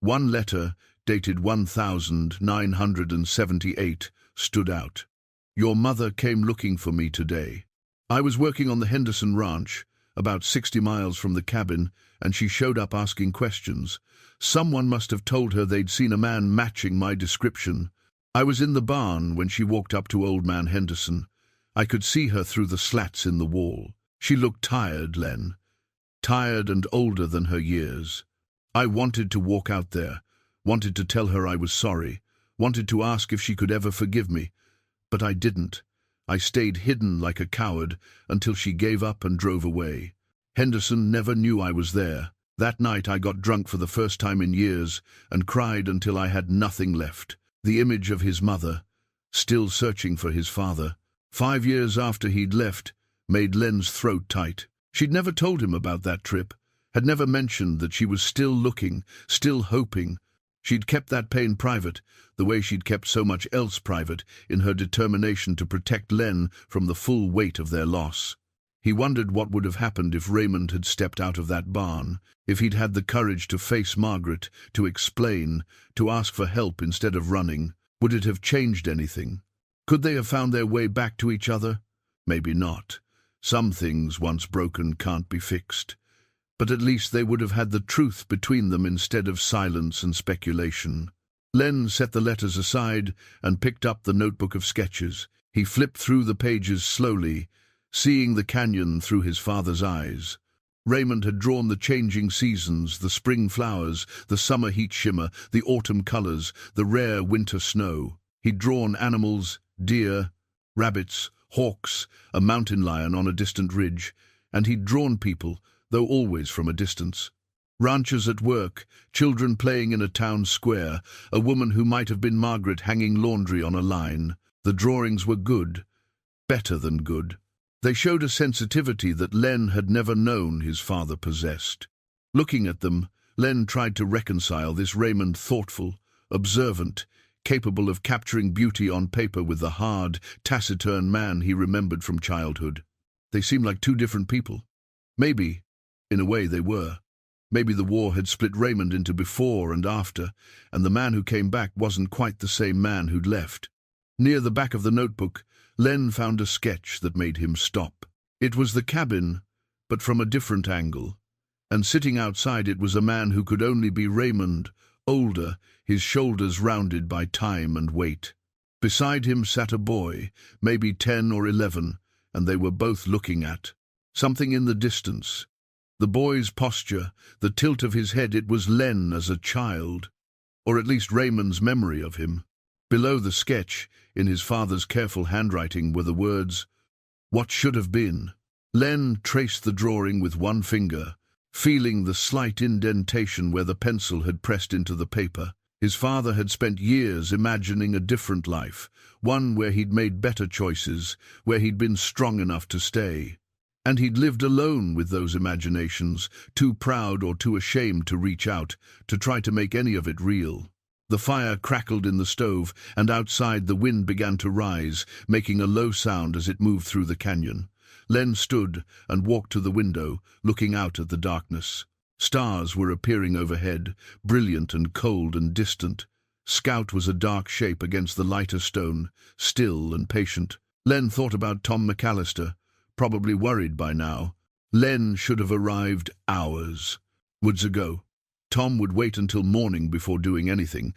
One letter, dated 1978, stood out. "Your mother came looking for me today. I was working on the Henderson Ranch, about 60 miles from the cabin, and she showed up asking questions. Someone must have told her they'd seen a man matching my description. I was in the barn when she walked up to Old Man Henderson. I could see her through the slats in the wall. She looked tired, Len. Tired and older than her years. I wanted to walk out there, wanted to tell her I was sorry, wanted to ask if she could ever forgive me, But I didn't. I stayed hidden like a coward until she gave up and drove away. Henderson never knew I was there. That night I got drunk for the first time in years and cried until I had nothing left. The image of his mother, still searching for his father, 5 years after he'd left, made Len's throat tight. She'd never told him about that trip, had never mentioned that she was still looking, still hoping. She'd kept that pain private, the way she'd kept so much else private, in her determination to protect Len from the full weight of their loss. He wondered what would have happened if Raymond had stepped out of that barn, if he'd had the courage to face Margaret, to explain, to ask for help instead of running. Would it have changed anything? Could they have found their way back to each other? Maybe not. Some things, once broken, can't be fixed. But at least they would have had the truth between them instead of silence and speculation. Len set the letters aside and picked up the notebook of sketches. He flipped through the pages slowly, seeing the canyon through his father's eyes. Raymond had drawn the changing seasons, the spring flowers, the summer heat shimmer, the autumn colors, the rare winter snow. He'd drawn animals, deer, rabbits, hawks, a mountain lion on a distant ridge, and he'd drawn people, though always from a distance. Ranchers at work, children playing in a town square, a woman who might have been Margaret hanging laundry on a line. The drawings were good, better than good. They showed a sensitivity that Len had never known his father possessed. Looking at them, Len tried to reconcile this Raymond thoughtful, observant, capable of capturing beauty on paper with the hard, taciturn man he remembered from childhood. They seemed like two different people. Maybe, in a way, they were. Maybe the war had split Raymond into before and after, and the man who came back wasn't quite the same man who'd left. Near the back of the notebook, Len found a sketch that made him stop. It was the cabin, but from a different angle. And sitting outside it was a man who could only be Raymond, older, his shoulders rounded by time and weight. Beside him sat a boy, maybe 10 or 11, and they were both looking at something in the distance. The boy's posture, the tilt of his head, it was Len as a child, or at least Raymond's memory of him. Below the sketch, in his father's careful handwriting, were the words, "What should have been." Len traced the drawing with one finger, feeling the slight indentation where the pencil had pressed into the paper. His father had spent years imagining a different life, one where he'd made better choices, where he'd been strong enough to stay. And he'd lived alone with those imaginations, too proud or too ashamed to reach out, to try to make any of it real. The fire crackled in the stove, and outside the wind began to rise, making a low sound as it moved through the canyon. Len stood and walked to the window, looking out at the darkness. Stars were appearing overhead, brilliant and cold and distant. Scout was a dark shape against the lighter stone, still and patient. Len thought about Tom McAllister, probably worried by now. Len should have arrived hours ago. Tom would wait until morning before doing anything,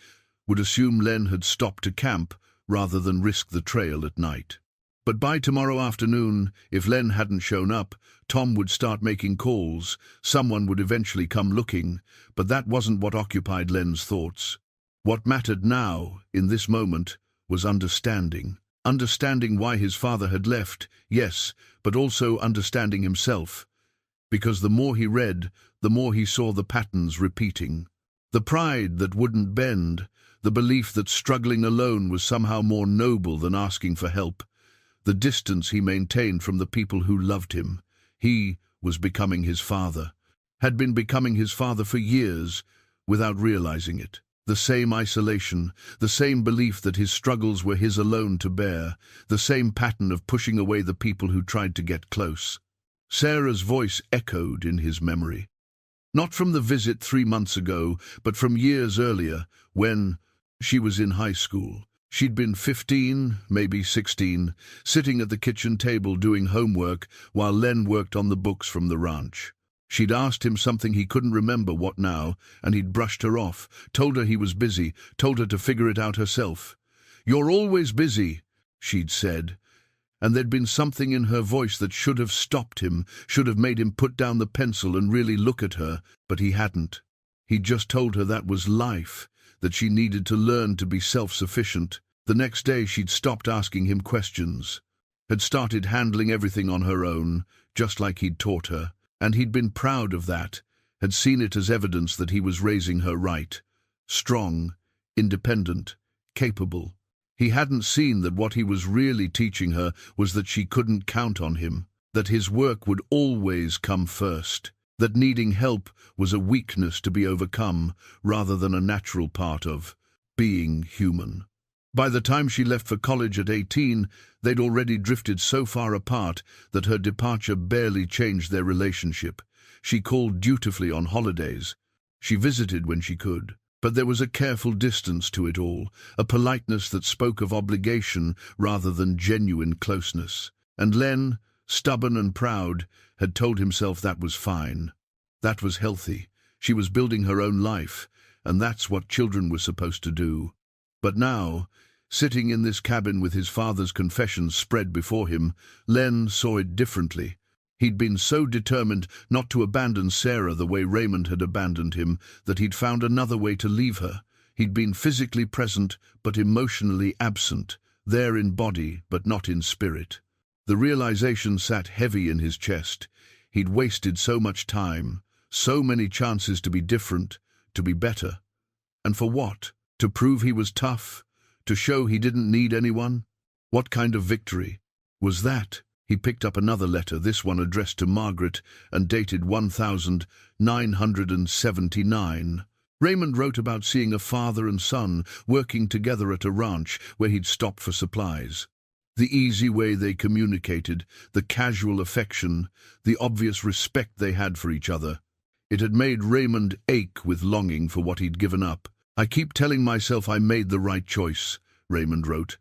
would assume Len had stopped to camp rather than risk the trail at night. But by tomorrow afternoon, if Len hadn't shown up, Tom would start making calls. Someone would eventually come looking, but that wasn't what occupied Len's thoughts. What mattered now, in this moment, was understanding. Understanding why his father had left, yes, but also understanding himself. Because the more he read, the more he saw the patterns repeating. The pride that wouldn't bend, the belief that struggling alone was somehow more noble than asking for help, the distance he maintained from the people who loved him. He was becoming his father, had been becoming his father for years, without realizing it. The same isolation, the same belief that his struggles were his alone to bear, the same pattern of pushing away the people who tried to get close. Sarah's voice echoed in his memory. Not from the visit 3 months ago, but from years earlier, when she was in high school. She'd been 15, maybe 16, sitting at the kitchen table doing homework while Len worked on the books from the ranch. She'd asked him something he couldn't remember what now, and he'd brushed her off, told her he was busy, told her to figure it out herself. "You're always busy," she'd said, and there'd been something in her voice that should have stopped him, should have made him put down the pencil and really look at her, but he hadn't. He'd just told her that was life, that she needed to learn to be self-sufficient. The next day she'd stopped asking him questions, had started handling everything on her own, just like he'd taught her, and he'd been proud of that, had seen it as evidence that he was raising her right, strong, independent, capable. He hadn't seen that what he was really teaching her was that she couldn't count on him, that his work would always come first, that needing help was a weakness to be overcome rather than a natural part of being human. By the time she left for college at 18, they'd already drifted so far apart that her departure barely changed their relationship. She called dutifully on holidays. She visited when she could. But there was a careful distance to it all, a politeness that spoke of obligation rather than genuine closeness. And Len, stubborn and proud, had told himself that was fine. That was healthy. She was building her own life, and that's what children were supposed to do. But now, sitting in this cabin with his father's confessions spread before him, Len saw it differently. He'd been so determined not to abandon Sarah the way Raymond had abandoned him that he'd found another way to leave her. He'd been physically present but emotionally absent, there in body but not in spirit. The realization sat heavy in his chest. He'd wasted so much time, so many chances to be different, to be better. And for what? To prove he was tough? To show he didn't need anyone? What kind of victory was that? He picked up another letter, this one addressed to Margaret and dated 1979. Raymond wrote about seeing a father and son working together at a ranch where he'd stopped for supplies. The easy way they communicated, the casual affection, the obvious respect they had for each other. It had made Raymond ache with longing for what he'd given up. "I keep telling myself I made the right choice," Raymond wrote,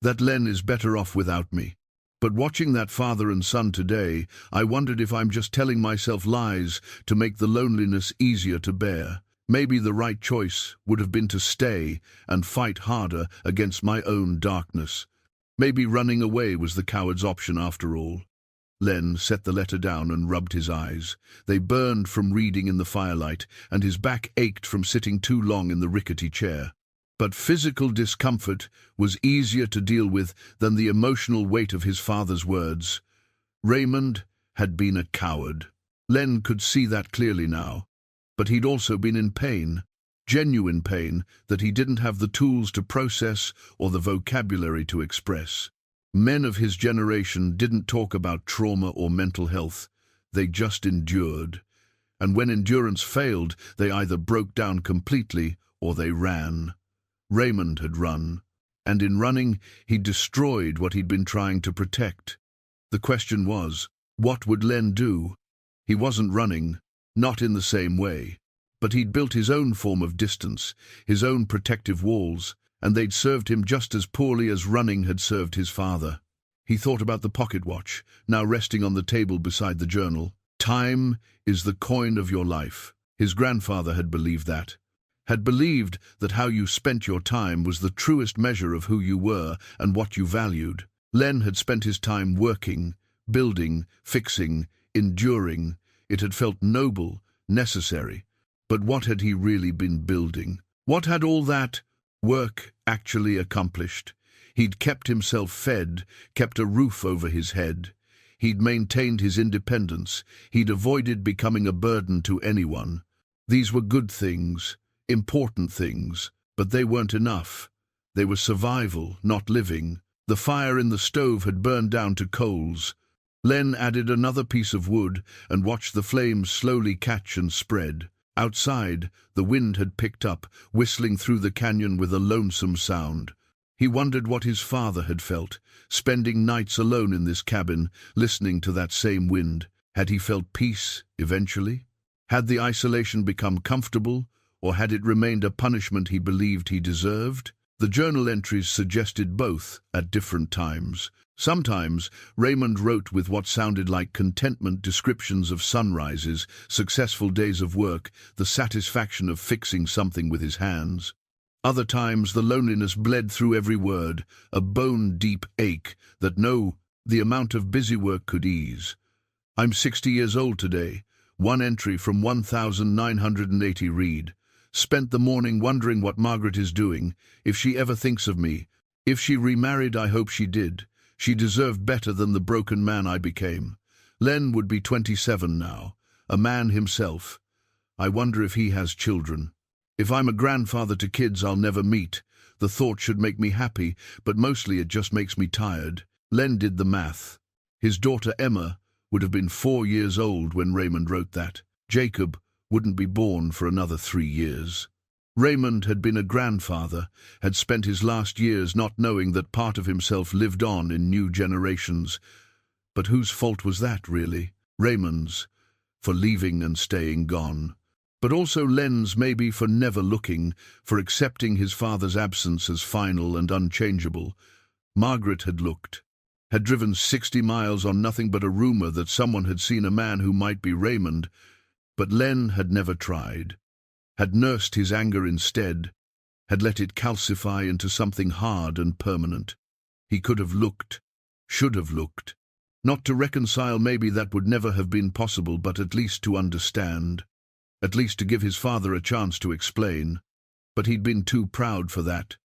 "that Len is better off without me. But watching that father and son today, I wondered if I'm just telling myself lies to make the loneliness easier to bear. Maybe the right choice would have been to stay and fight harder against my own darkness. Maybe running away was the coward's option after all." Len set the letter down and rubbed his eyes. They burned from reading in the firelight, and his back ached from sitting too long in the rickety chair. But physical discomfort was easier to deal with than the emotional weight of his father's words. Raymond had been a coward. Len could see that clearly now. But he'd also been in pain, genuine pain that he didn't have the tools to process or the vocabulary to express. Men of his generation didn't talk about trauma or mental health. They just endured. And when endurance failed, they either broke down completely or they ran. Raymond had run, and in running, he'd destroyed what he'd been trying to protect. The question was, what would Len do? He wasn't running, not in the same way, but he'd built his own form of distance, his own protective walls, and they'd served him just as poorly as running had served his father. He thought about the pocket watch, now resting on the table beside the journal. Time is the coin of your life. His grandfather had believed that. Had believed that how you spent your time was the truest measure of who you were and what you valued. Len had spent his time working, building, fixing, enduring. It had felt noble, necessary. But what had he really been building? What had all that work actually accomplished? He'd kept himself fed, kept a roof over his head. He'd maintained his independence. He'd avoided becoming a burden to anyone. These were good things. Important things, but they weren't enough. They were survival, not living. The fire in the stove had burned down to coals. Len added another piece of wood and watched the flames slowly catch and spread. Outside, the wind had picked up, whistling through the canyon with a lonesome sound. He wondered what his father had felt, spending nights alone in this cabin, listening to that same wind. Had he felt peace eventually? Had the isolation become comfortable? Or had it remained a punishment he believed he deserved? The journal entries suggested both at different times. Sometimes Raymond wrote with what sounded like contentment descriptions of sunrises, successful days of work, the satisfaction of fixing something with his hands. Other times the loneliness bled through every word, a bone-deep ache that the amount of busy work could ease. "I'm 60 years old today." One entry from 1980 read, "Spent the morning wondering what Margaret is doing, if she ever thinks of me. If she remarried, I hope she did. She deserved better than the broken man I became. Len would be 27 now, a man himself. I wonder if he has children. If I'm a grandfather to kids I'll never meet. The thought should make me happy, but mostly it just makes me tired. Len did the math. His daughter Emma would have been 4 years old when Raymond wrote that. Jacob wouldn't be born for another 3 years. Raymond had been a grandfather, had spent his last years not knowing that part of himself lived on in new generations. But whose fault was that, really? Raymond's, for leaving and staying gone. But also Len's, maybe, for never looking, for accepting his father's absence as final and unchangeable. Margaret had looked, had driven 60 miles on nothing but a rumor that someone had seen a man who might be Raymond, but Len had never tried, had nursed his anger instead, had let it calcify into something hard and permanent. He could have looked, should have looked. Not to reconcile, maybe that would never have been possible, but at least to understand. At least to give his father a chance to explain. But he'd been too proud for that,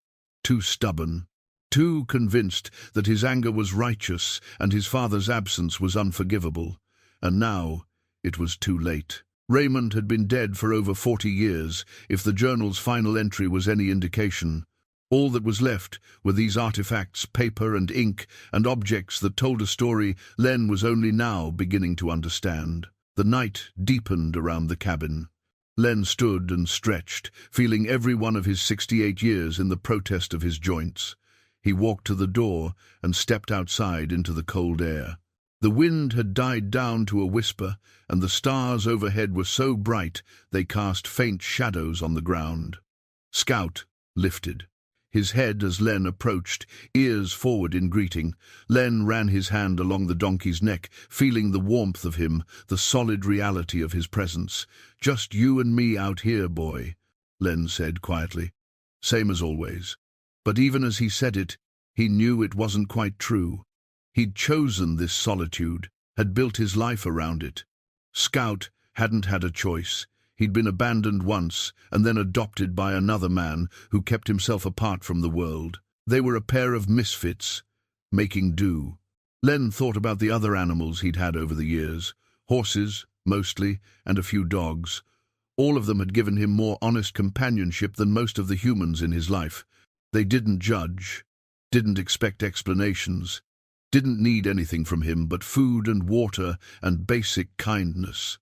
too stubborn, too convinced that his anger was righteous and his father's absence was unforgivable. And now it was too late. Raymond had been dead for over 40 years, if the journal's final entry was any indication. All that was left were these artifacts, paper and ink, and objects that told a story Len was only now beginning to understand. The night deepened around the cabin. Len stood and stretched, feeling every one of his 68 years in the protest of his joints. He walked to the door and stepped outside into the cold air. The wind had died down to a whisper, and the stars overhead were so bright they cast faint shadows on the ground. Scout lifted his head as Len approached, ears forward in greeting. Len ran his hand along the donkey's neck, feeling the warmth of him, the solid reality of his presence. "Just you and me out here, boy," Len said quietly. Same as always. But even as he said it, he knew it wasn't quite true. He'd chosen this solitude, had built his life around it. Scout hadn't had a choice. He'd been abandoned once, and then adopted by another man who kept himself apart from the world. They were a pair of misfits, making do. Len thought about the other animals he'd had over the years. Horses, mostly, and a few dogs. All of them had given him more honest companionship than most of the humans in his life. They didn't judge, didn't expect explanations, didn't need anything from him but food and water and basic kindness.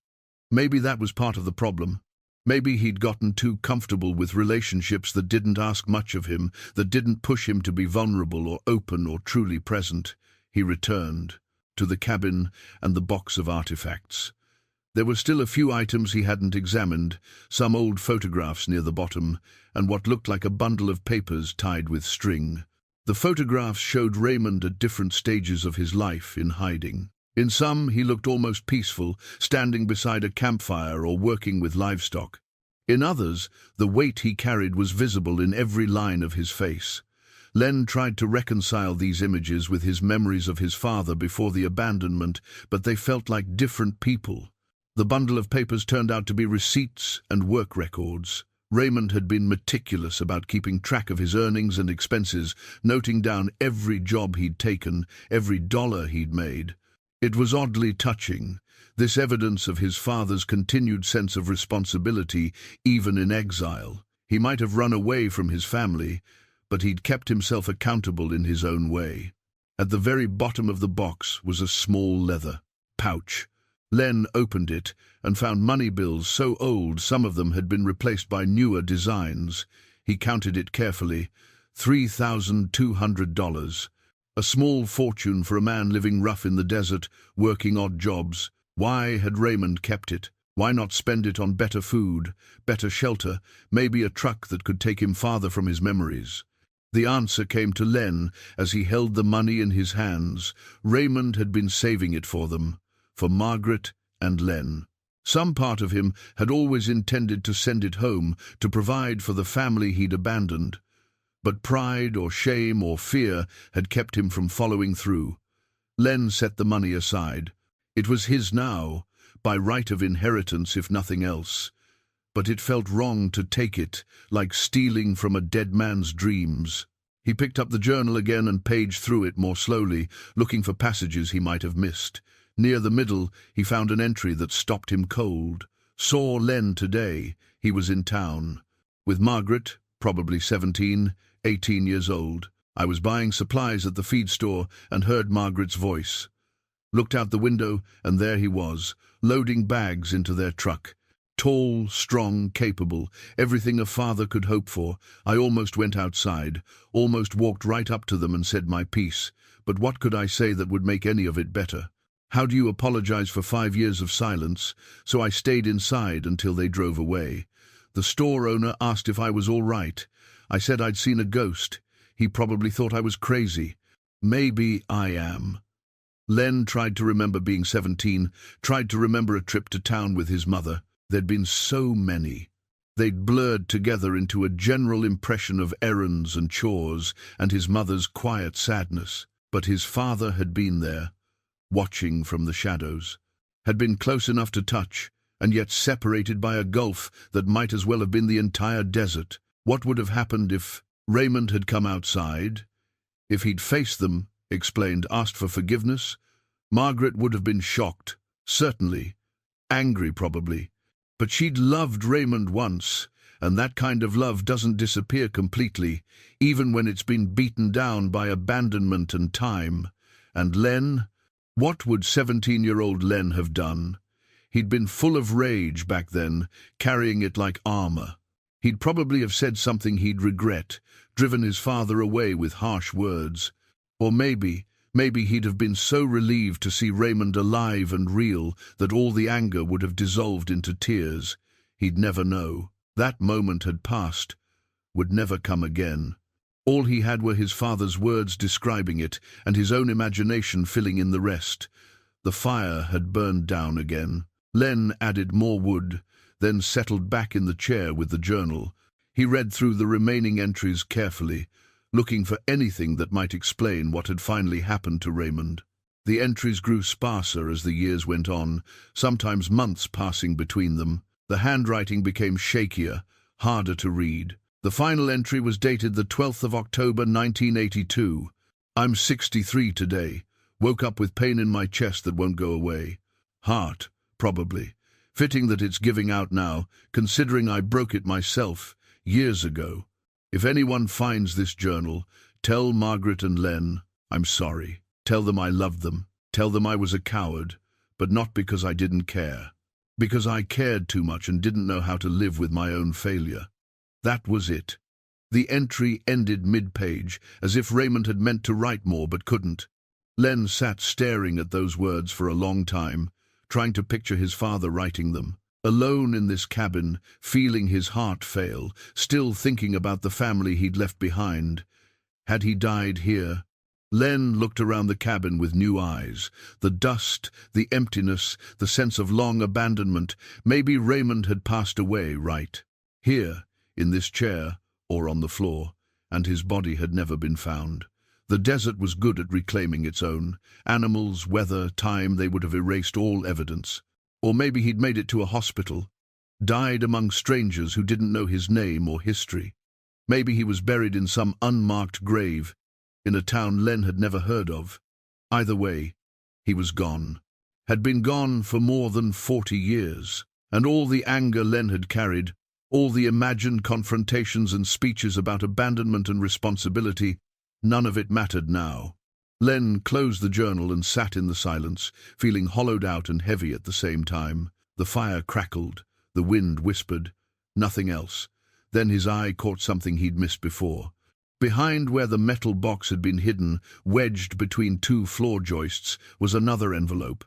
Maybe that was part of the problem. Maybe he'd gotten too comfortable with relationships that didn't ask much of him, that didn't push him to be vulnerable or open or truly present. He returned to the cabin and the box of artifacts. There were still a few items he hadn't examined, some old photographs near the bottom, and what looked like a bundle of papers tied with string. The photographs showed Raymond at different stages of his life in hiding. In some, he looked almost peaceful, standing beside a campfire or working with livestock. In others, the weight he carried was visible in every line of his face. Len tried to reconcile these images with his memories of his father before the abandonment, but they felt like different people. The bundle of papers turned out to be receipts and work records. Raymond had been meticulous about keeping track of his earnings and expenses, noting down every job he'd taken, every dollar he'd made. It was oddly touching, this evidence of his father's continued sense of responsibility, even in exile. He might have run away from his family, but he'd kept himself accountable in his own way. At the very bottom of the box was a small leather pouch. Len opened it and found money bills so old some of them had been replaced by newer designs. He counted it carefully. $3,200. A small fortune for a man living rough in the desert, working odd jobs. Why had Raymond kept it? Why not spend it on better food, better shelter, maybe a truck that could take him farther from his memories? The answer came to Len as he held the money in his hands. Raymond had been saving it for them, for Margaret and Len. Some part of him had always intended to send it home, to provide for the family he'd abandoned. But pride or shame or fear had kept him from following through. Len set the money aside. It was his now, by right of inheritance if nothing else. But it felt wrong to take it, like stealing from a dead man's dreams. He picked up the journal again and paged through it more slowly, looking for passages he might have missed. Near the middle, he found an entry that stopped him cold. Saw Len today. He was in town. With Margaret, probably 17, 18 years old. I was buying supplies at the feed store and heard Margaret's voice. Looked out the window, and there he was, loading bags into their truck. Tall, strong, capable, everything a father could hope for. I almost went outside, almost walked right up to them and said my piece. But what could I say that would make any of it better? How do you apologize for 5 years of silence? So I stayed inside until they drove away. The store owner asked if I was all right. I said I'd seen a ghost. He probably thought I was crazy. Maybe I am. Len tried to remember being 17, tried to remember a trip to town with his mother. There'd been so many. They'd blurred together into a general impression of errands and chores and his mother's quiet sadness. But his father had been there, watching from the shadows, had been close enough to touch, and yet separated by a gulf that might as well have been the entire desert. What would have happened if Raymond had come outside? If he'd faced them, explained, asked for forgiveness? Margaret would have been shocked, certainly, angry probably. But she'd loved Raymond once, and that kind of love doesn't disappear completely, even when it's been beaten down by abandonment and time. And Len? What would 17-year-old Len have done? He'd been full of rage back then, carrying it like armor. He'd probably have said something he'd regret, driven his father away with harsh words. Or maybe he'd have been so relieved to see Raymond alive and real that all the anger would have dissolved into tears. He'd never know. That moment had passed, would never come again. All he had were his father's words describing it, and his own imagination filling in the rest. The fire had burned down again. Len added more wood, then settled back in the chair with the journal. He read through the remaining entries carefully, looking for anything that might explain what had finally happened to Raymond. The entries grew sparser as the years went on, sometimes months passing between them. The handwriting became shakier, harder to read. The final entry was dated the 12th of October 1982. I'm 63 today. Woke up with pain in my chest that won't go away. Heart, probably. Fitting that it's giving out now, considering I broke it myself years ago. If anyone finds this journal, tell Margaret and Len I'm sorry. Tell them I loved them. Tell them I was a coward, but not because I didn't care. Because I cared too much and didn't know how to live with my own failure. That was it. The entry ended mid-page, as if Raymond had meant to write more but couldn't. Len sat staring at those words for a long time, trying to picture his father writing them. Alone in this cabin, feeling his heart fail, still thinking about the family he'd left behind. Had he died here? Len looked around the cabin with new eyes. The dust, the emptiness, the sense of long abandonment. Maybe Raymond had passed away, right? Here, in this chair, or on the floor, and his body had never been found. The desert was good at reclaiming its own. Animals, weather, time, they would have erased all evidence. Or maybe he'd made it to a hospital, died among strangers who didn't know his name or history. Maybe he was buried in some unmarked grave, in a town Len had never heard of. Either way, he was gone. Had been gone for more than 40 years. And all the anger Len had carried, all the imagined confrontations and speeches about abandonment and responsibility, none of it mattered now. Len closed the journal and sat in the silence, feeling hollowed out and heavy at the same time. The fire crackled, the wind whispered, nothing else. Then his eye caught something he'd missed before. Behind where the metal box had been hidden, wedged between two floor joists, was another envelope.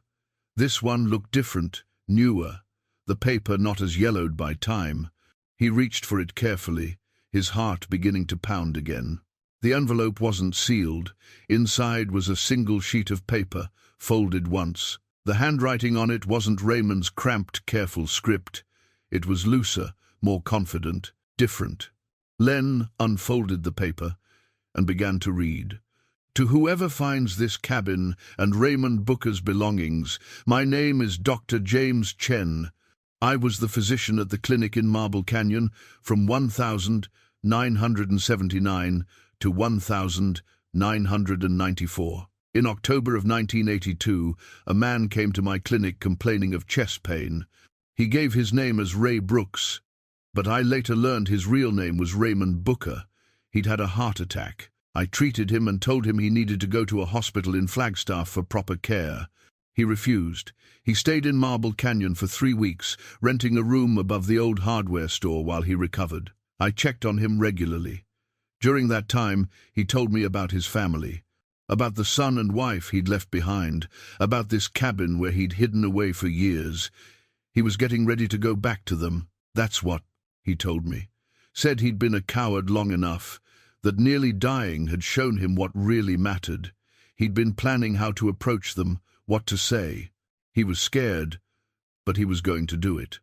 This one looked different, newer, the paper not as yellowed by time. He reached for it carefully, his heart beginning to pound again. The envelope wasn't sealed. Inside was a single sheet of paper, folded once. The handwriting on it wasn't Raymond's cramped, careful script. It was looser, more confident, different. Len unfolded the paper and began to read. To whoever finds this cabin and Raymond Booker's belongings, my name is Dr. James Chen. I was the physician at the clinic in Marble Canyon from 1979 to 1,994. In October of 1982, a man came to my clinic complaining of chest pain. He gave his name as Ray Brooks, but I later learned his real name was Raymond Booker. He'd had a heart attack. I treated him and told him he needed to go to a hospital in Flagstaff for proper care. He refused. He stayed in Marble Canyon for 3 weeks, renting a room above the old hardware store while he recovered. I checked on him regularly. During that time, he told me about his family, about the son and wife he'd left behind, about this cabin where he'd hidden away for years. He was getting ready to go back to them. That's what, he told me. Said he'd been a coward long enough, that nearly dying had shown him what really mattered. He'd been planning how to approach them, what to say. He was scared, but he was going to do it.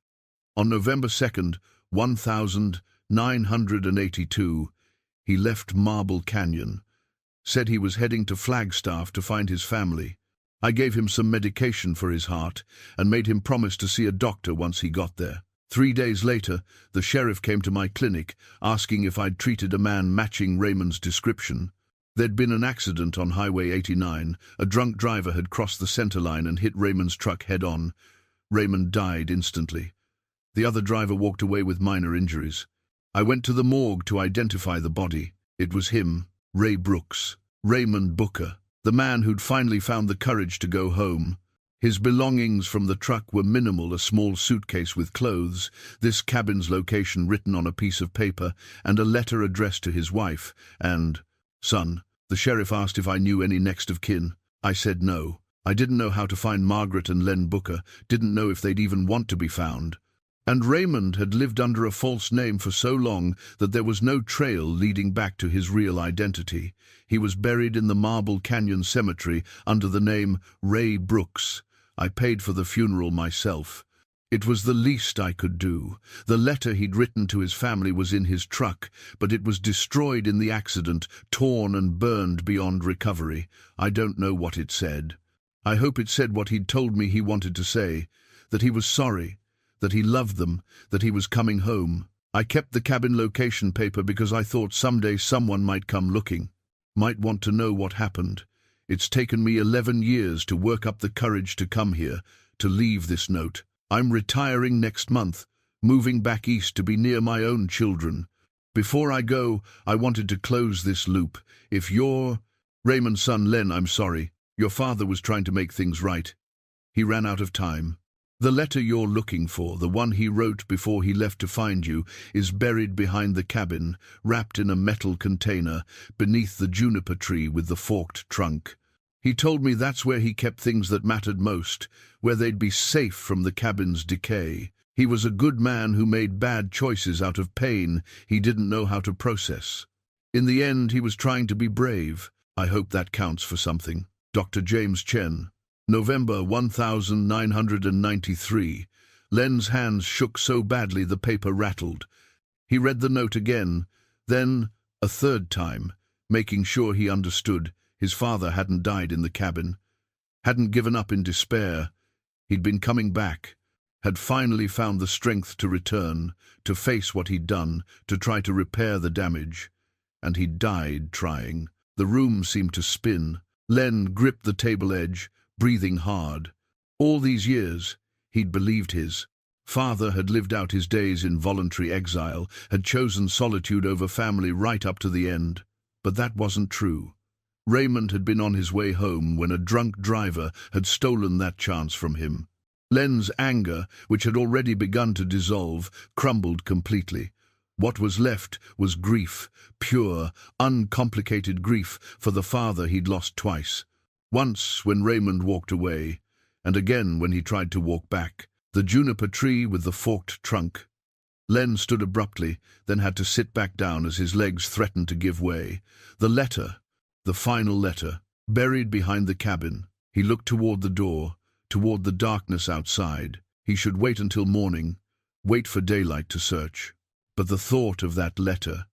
On November 2nd, 1982, he left Marble Canyon, said he was heading to Flagstaff to find his family. I gave him some medication for his heart and made him promise to see a doctor once he got there. 3 days later, the sheriff came to my clinic, asking if I'd treated a man matching Raymond's description. There'd been an accident on Highway 89. A drunk driver had crossed the center line and hit Raymond's truck head-on. Raymond died instantly. The other driver walked away with minor injuries. I went to the morgue to identify the body. It was him, Ray Brooks, Raymond Booker, the man who'd finally found the courage to go home. His belongings from the truck were minimal: a small suitcase with clothes, this cabin's location written on a piece of paper, and a letter addressed to his wife and son. The sheriff asked if I knew any next of kin. I said no. I didn't know how to find Margaret and Len Booker, didn't know if they'd even want to be found. And Raymond had lived under a false name for so long that there was no trail leading back to his real identity. He was buried in the Marble Canyon Cemetery under the name Ray Brooks. I paid for the funeral myself. It was the least I could do. The letter he'd written to his family was in his truck, but it was destroyed in the accident, torn and burned beyond recovery. I don't know what it said. I hope it said what he'd told me he wanted to say, that he was sorry, that he loved them, that he was coming home. I kept the cabin location paper because I thought someday someone might come looking, might want to know what happened. It's taken me 11 years to work up the courage to come here, to leave this note. I'm retiring next month, moving back east to be near my own children. Before I go, I wanted to close this loop. If you're Raymond's son Len, I'm sorry. Your father was trying to make things right. He ran out of time. The letter you're looking for, the one he wrote before he left to find you, is buried behind the cabin, wrapped in a metal container, beneath the juniper tree with the forked trunk. He told me that's where he kept things that mattered most, where they'd be safe from the cabin's decay. He was a good man who made bad choices out of pain he didn't know how to process. In the end, he was trying to be brave. I hope that counts for something. Dr. James Chen. November 1993. Len's hands shook so badly the paper rattled. He read the note again, then a third time, making sure he understood. His father hadn't died in the cabin, hadn't given up in despair. He'd been coming back, had finally found the strength to return, to face what he'd done, to try to repair the damage. And he'd died trying. The room seemed to spin. Len gripped the table edge, breathing hard. All these years, he'd believed his father had lived out his days in voluntary exile, had chosen solitude over family right up to the end. But that wasn't true. Raymond had been on his way home when a drunk driver had stolen that chance from him. Len's anger, which had already begun to dissolve, crumbled completely. What was left was grief, pure, uncomplicated grief for the father he'd lost twice. Once when Raymond walked away, and again when he tried to walk back. The juniper tree with the forked trunk. Len stood abruptly, then had to sit back down as his legs threatened to give way. The letter, the final letter, buried behind the cabin. He looked toward the door, toward the darkness outside. He should wait until morning, wait for daylight to search. But the thought of that letter,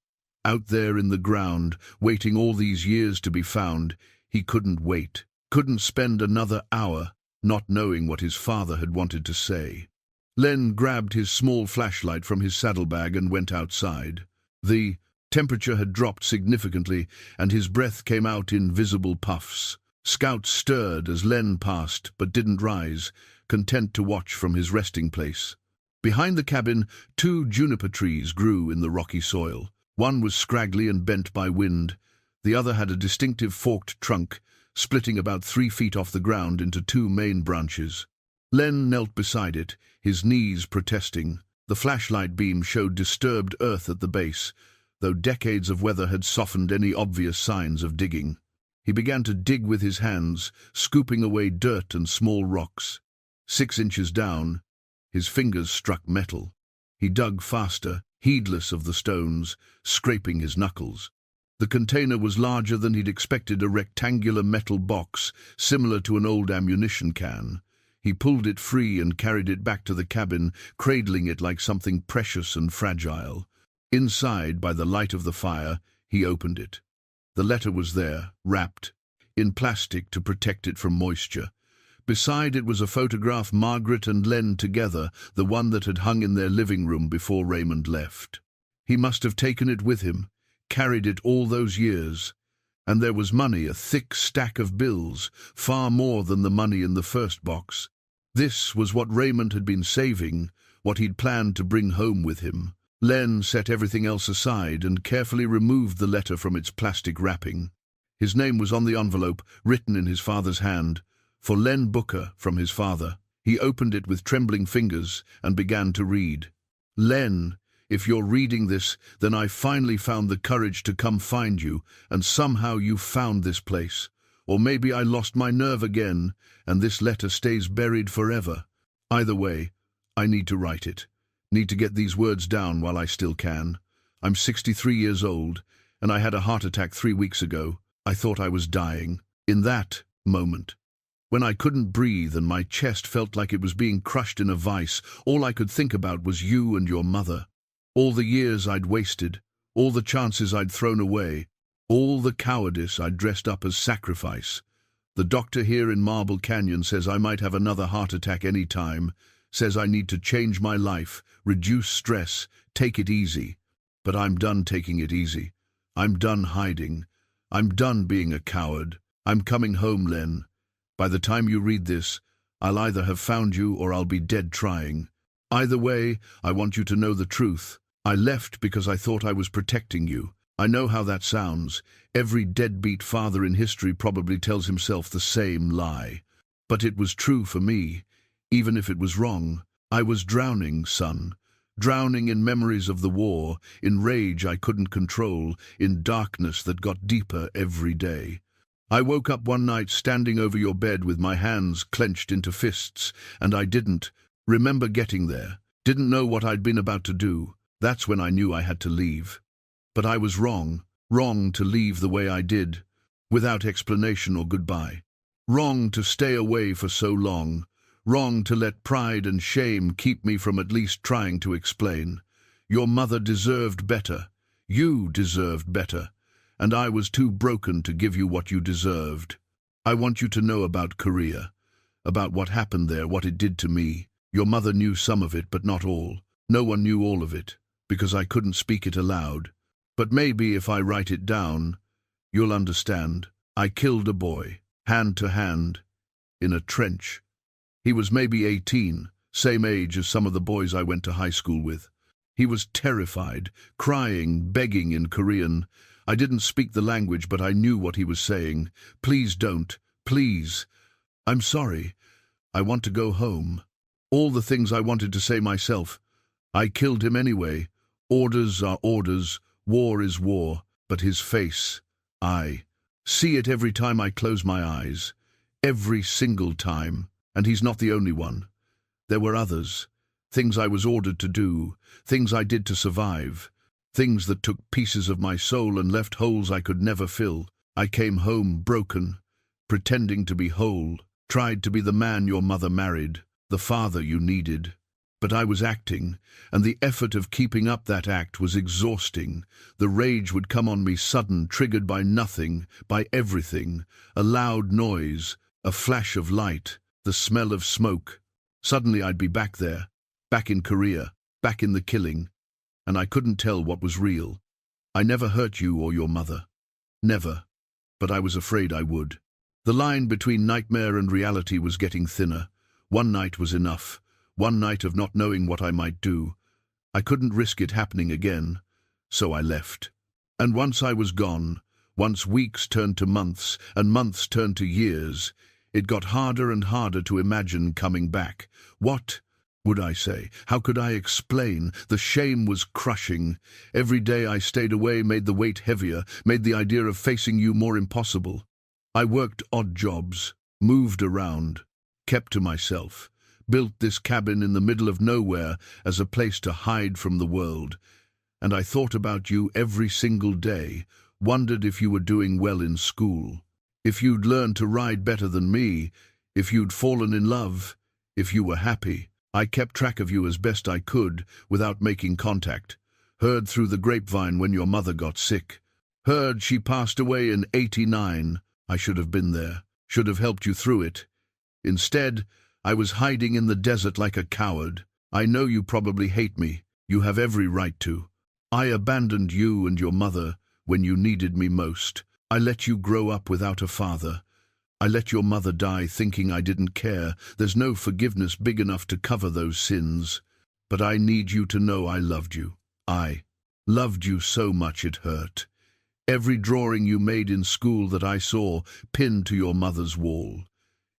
out there in the ground, waiting all these years to be found, he couldn't wait, couldn't spend another hour not knowing what his father had wanted to say. Len grabbed his small flashlight from his saddlebag and went outside. The Temperature had dropped significantly, and his breath came out in visible puffs. Scout stirred as Len passed, but didn't rise, content to watch from his resting place. Behind the cabin, 2 juniper trees grew in the rocky soil. One was scraggly and bent by wind. The other had a distinctive forked trunk, splitting about 3 feet off the ground into 2 main branches. Len knelt beside it, his knees protesting. The flashlight beam showed disturbed earth at the base, though decades of weather had softened any obvious signs of digging. He began to dig with his hands, scooping away dirt and small rocks. 6 inches down, his fingers struck metal. He dug faster, heedless of the stones, scraping his knuckles. The container was larger than he'd expected, a rectangular metal box, similar to an old ammunition can. He pulled it free and carried it back to the cabin, cradling it like something precious and fragile. Inside, by the light of the fire, he opened it. The letter was there, wrapped in plastic to protect it from moisture. Beside it was a photograph, Margaret and Len together, the one that had hung in their living room before Raymond left. He must have taken it with him, carried it all those years. And there was money, a thick stack of bills, far more than the money in the first box. This was what Raymond had been saving, what he'd planned to bring home with him. Len set everything else aside and carefully removed the letter from its plastic wrapping. His name was on the envelope, written in his father's hand, for Len Booker, from his father. He opened it with trembling fingers and began to read. Len, if you're reading this, then I finally found the courage to come find you, and somehow you found this place. Or maybe I lost my nerve again, and this letter stays buried forever. Either way, I need to write it. Need to get these words down while I still can. I'm 63 years old, and I had a heart attack 3 weeks ago. I thought I was dying. In that moment, when I couldn't breathe and my chest felt like it was being crushed in a vice, all I could think about was you and your mother. All the years I'd wasted, all the chances I'd thrown away, all the cowardice I'd dressed up as sacrifice. The doctor here in Marble Canyon says I might have another heart attack any time, says I need to change my life, reduce stress, take it easy. But I'm done taking it easy. I'm done hiding. I'm done being a coward. I'm coming home, Len. By the time you read this, I'll either have found you or I'll be dead trying. Either way, I want you to know the truth. I left because I thought I was protecting you. I know how that sounds. Every deadbeat father in history probably tells himself the same lie. But it was true for me, even if it was wrong. I was drowning, son. Drowning in memories of the war, in rage I couldn't control, in darkness that got deeper every day. I woke up one night standing over your bed with my hands clenched into fists, and I didn't remember getting there. Didn't know what I'd been about to do. That's when I knew I had to leave. But I was wrong to leave the way I did, without explanation or goodbye. Wrong to stay away for so long. Wrong to let pride and shame keep me from at least trying to explain. Your mother deserved better. You deserved better. And I was too broken to give you what you deserved. I want you to know about Korea, about what happened there, what it did to me. Your mother knew some of it, but not all. No one knew all of it, because I couldn't speak it aloud. But maybe if I write it down, you'll understand. I killed a boy, hand to hand, in a trench. He was maybe 18, same age as some of the boys I went to high school with. He was terrified, crying, begging in Korean. I didn't speak the language, but I knew what he was saying. Please don't, please. I'm sorry. I want to go home. All the things I wanted to say myself. I killed him anyway. Orders are orders, war is war, but his face, I see it every time I close my eyes. Every single time. And he's not the only one. There were others. Things I was ordered to do, things I did to survive, things that took pieces of my soul and left holes I could never fill. I came home broken, pretending to be whole, tried to be the man your mother married, the father you needed. But I was acting, and the effort of keeping up that act was exhausting. The rage would come on me sudden, triggered by nothing, by everything, a loud noise, a flash of light, the smell of smoke. Suddenly I'd be back there, back in Korea, back in the killing, and I couldn't tell what was real. I never hurt you or your mother. Never. But I was afraid I would. The line between nightmare and reality was getting thinner. One night was enough. One night of not knowing what I might do. I couldn't risk it happening again, so I left. And once I was gone, once weeks turned to months and months turned to years, it got harder and harder to imagine coming back. What would I say? How could I explain? The shame was crushing. Every day I stayed away made the weight heavier, made the idea of facing you more impossible. I worked odd jobs, moved around, kept to myself, built this cabin in the middle of nowhere as a place to hide from the world. And I thought about you every single day, wondered if you were doing well in school, if you'd learned to ride better than me, if you'd fallen in love, if you were happy. I kept track of you as best I could without making contact. Heard through the grapevine when your mother got sick. Heard she passed away in '89. I should have been there, should have helped you through it. Instead, I was hiding in the desert like a coward. I know you probably hate me. You have every right to. I abandoned you and your mother when you needed me most. I let you grow up without a father. I let your mother die thinking I didn't care. There's no forgiveness big enough to cover those sins. But I need you to know I loved you. I loved you so much it hurt. Every drawing you made in school that I saw pinned to your mother's wall.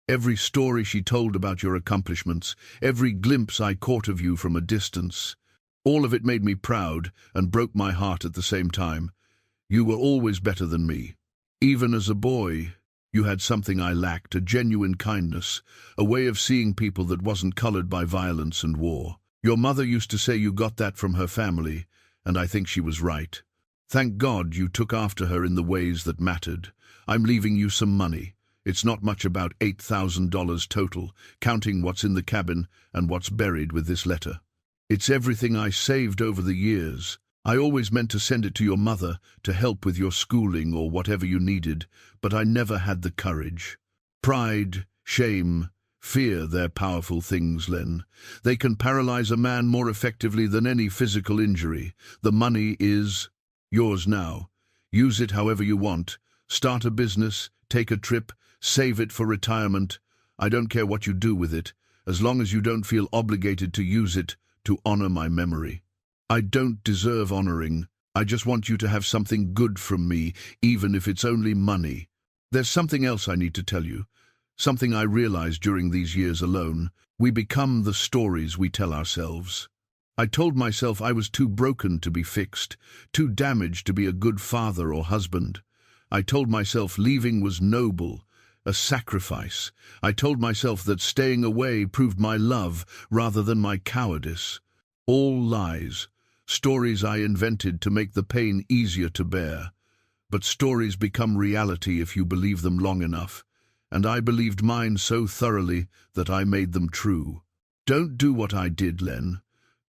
Every story she told about your accomplishments, every glimpse I caught of you from a distance. All of it made me proud and broke my heart at the same time. You were always better than me. Even as a boy, you had something I lacked, a genuine kindness, a way of seeing people that wasn't colored by violence and war. Your mother used to say you got that from her family, and I think she was right. Thank God you took after her in the ways that mattered. I'm leaving you some money. It's not much, about $8,000 total, counting what's in the cabin and what's buried with this letter. It's everything I saved over the years. I always meant to send it to your mother to help with your schooling or whatever you needed, but I never had the courage. Pride, shame, fear, they're powerful things, Len. They can paralyze a man more effectively than any physical injury. The money is yours now. Use it however you want. Start a business, take a trip, save it for retirement. I don't care what you do with it, as long as you don't feel obligated to use it to honor my memory. I don't deserve honoring. I just want you to have something good from me, even if it's only money. There's something else I need to tell you, something I realized during these years alone. We become the stories we tell ourselves. I told myself I was too broken to be fixed, too damaged to be a good father or husband. I told myself leaving was noble, a sacrifice. I told myself that staying away proved my love rather than my cowardice. All lies, stories I invented to make the pain easier to bear. But stories become reality if you believe them long enough, and I believed mine so thoroughly that I made them true. Don't do what I did, Len.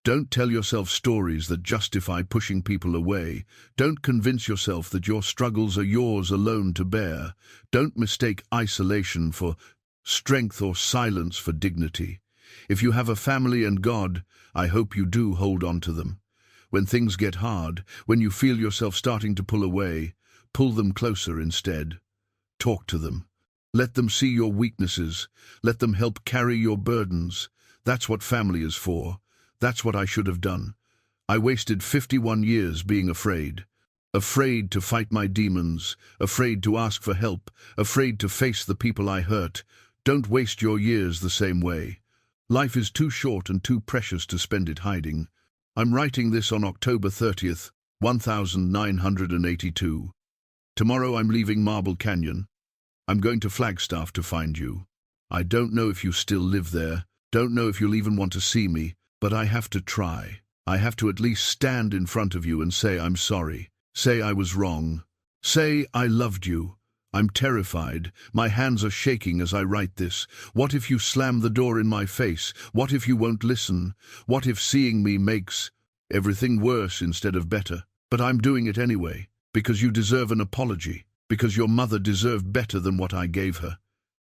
Don't tell yourself stories that justify pushing people away. Don't convince yourself that your struggles are yours alone to bear. Don't mistake isolation for strength or silence for dignity. If you have a family and God, I hope you do hold on to them. When things get hard, when you feel yourself starting to pull away, pull them closer instead. Talk to them. Let them see your weaknesses. Let them help carry your burdens. That's what family is for. That's what I should have done. I wasted 51 years being afraid. Afraid to fight my demons, afraid to ask for help, afraid to face the people I hurt. Don't waste your years the same way. Life is too short and too precious to spend it hiding. I'm writing this on October 30th, 1982. Tomorrow I'm leaving Marble Canyon. I'm going to Flagstaff to find you. I don't know if you still live there, don't know if you'll even want to see me, but I have to try. I have to at least stand in front of you and say I'm sorry. Say I was wrong. Say I loved you. I'm terrified. My hands are shaking as I write this. What if you slam the door in my face? What if you won't listen? What if seeing me makes everything worse instead of better? But I'm doing it anyway, because you deserve an apology, because your mother deserved better than what I gave her,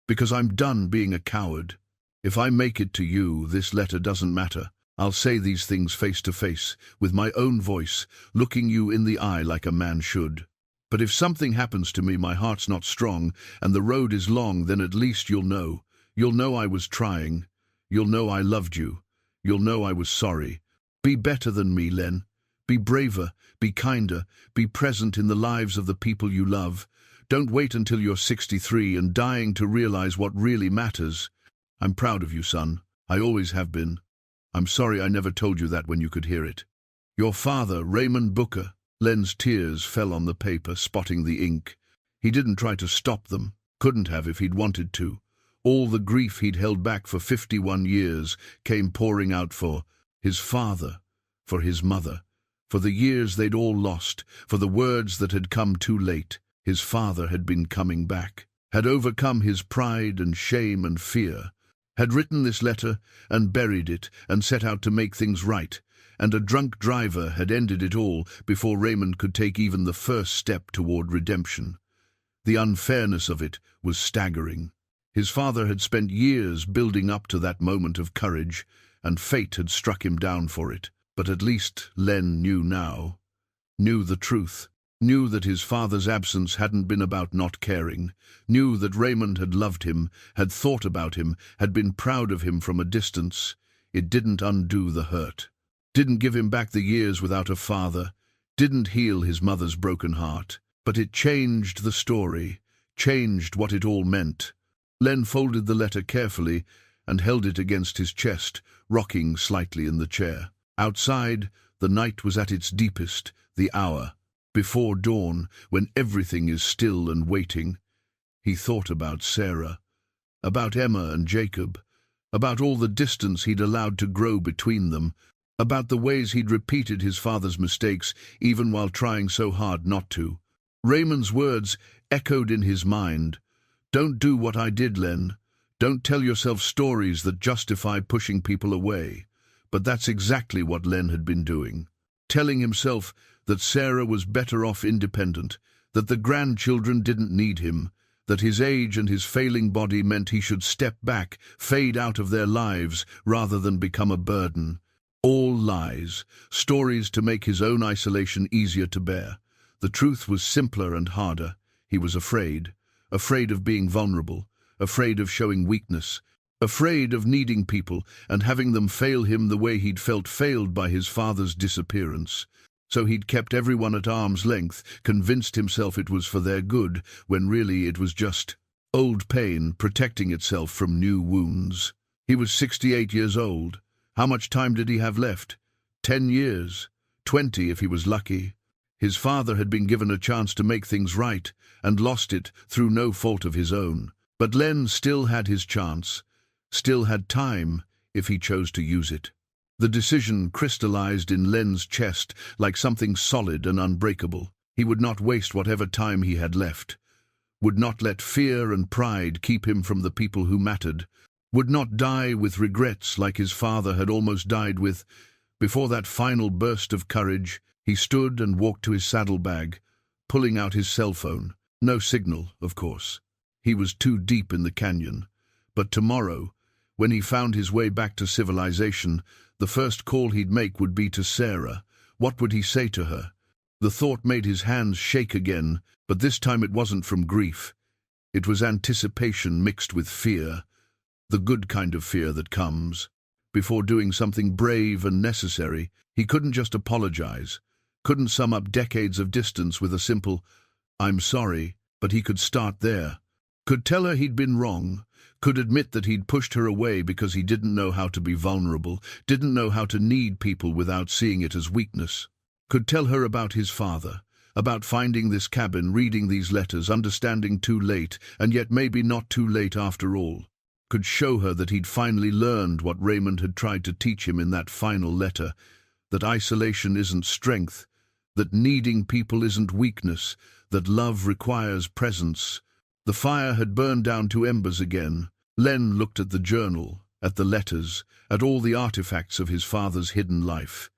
because I'm done being a coward. If I make it to you, this letter doesn't matter. I'll say these things face to face, with my own voice, looking you in the eye like a man should. But if something happens to me, my heart's not strong, and the road is long, then at least you'll know. You'll know I was trying. You'll know I loved you. You'll know I was sorry. Be better than me, Len. Be braver, be kinder, be present in the lives of the people you love. Don't wait until you're 63 and dying to realize what really matters. I'm proud of you, son. I always have been. I'm sorry I never told you that when you could hear it. Your father, Raymond Booker. Len's tears fell on the paper, spotting the ink. He didn't try to stop them. Couldn't have if he'd wanted to. All the grief he'd held back for 51 years came pouring out for his father, for his mother, for the years they'd all lost, for the words that had come too late. His father had been coming back, had overcome his pride and shame and fear, had written this letter and buried it and set out to make things right, and a drunk driver had ended it all before Raymond could take even the first step toward redemption. The unfairness of it was staggering. His father had spent years building up to that moment of courage, and fate had struck him down for it. But at least Len knew now, knew the truth, knew that his father's absence hadn't been about not caring, knew that Raymond had loved him, had thought about him, had been proud of him from a distance. It didn't undo the hurt, didn't give him back the years without a father, didn't heal his mother's broken heart, but it changed the story, changed what it all meant. Len folded the letter carefully and held it against his chest, rocking slightly in the chair. Outside, the night was at its deepest, the hour before dawn, when everything is still and waiting. He thought about Sarah, about Emma and Jacob, about all the distance he'd allowed to grow between them, about the ways he'd repeated his father's mistakes even while trying so hard not to. Raymond's words echoed in his mind. Don't do what I did, Len. Don't tell yourself stories that justify pushing people away. But that's exactly what Len had been doing. Telling himself that Sarah was better off independent, that the grandchildren didn't need him, that his age and his failing body meant he should step back, fade out of their lives, rather than become a burden. All lies, stories to make his own isolation easier to bear. The truth was simpler and harder. He was afraid of being vulnerable, afraid of showing weakness, afraid of needing people and having them fail him the way he'd felt failed by his father's disappearance. So he'd kept everyone at arm's length, convinced himself it was for their good, when really it was just old pain protecting itself from new wounds. He was 68 years old. How much time did he have left? 10 years, 20 if he was lucky. His father had been given a chance to make things right, and lost it through no fault of his own. But Len still had his chance, still had time if he chose to use it. The decision crystallized in Len's chest like something solid and unbreakable. He would not waste whatever time he had left, would not let fear and pride keep him from the people who mattered, would not die with regrets like his father had almost died with. Before that final burst of courage, he stood and walked to his saddlebag, pulling out his cell phone. No signal, of course. He was too deep in the canyon. But tomorrow, when he found his way back to civilization, the first call he'd make would be to Sarah. What would he say to her? The thought made his hands shake again, but this time it wasn't from grief. It was anticipation mixed with fear, the good kind of fear that comes. Before doing something brave and necessary, he couldn't just apologize, couldn't sum up decades of distance with a simple, "I'm sorry," but he could start there. Could tell her he'd been wrong, could admit that he'd pushed her away because he didn't know how to be vulnerable, didn't know how to need people without seeing it as weakness. Could tell her about his father, about finding this cabin, reading these letters, understanding too late, and yet maybe not too late after all. Could show her that he'd finally learned what Raymond had tried to teach him in that final letter, that isolation isn't strength, that needing people isn't weakness, that love requires presence. The fire had burned down to embers again. Len looked at the journal, at the letters, at all the artifacts of his father's hidden life.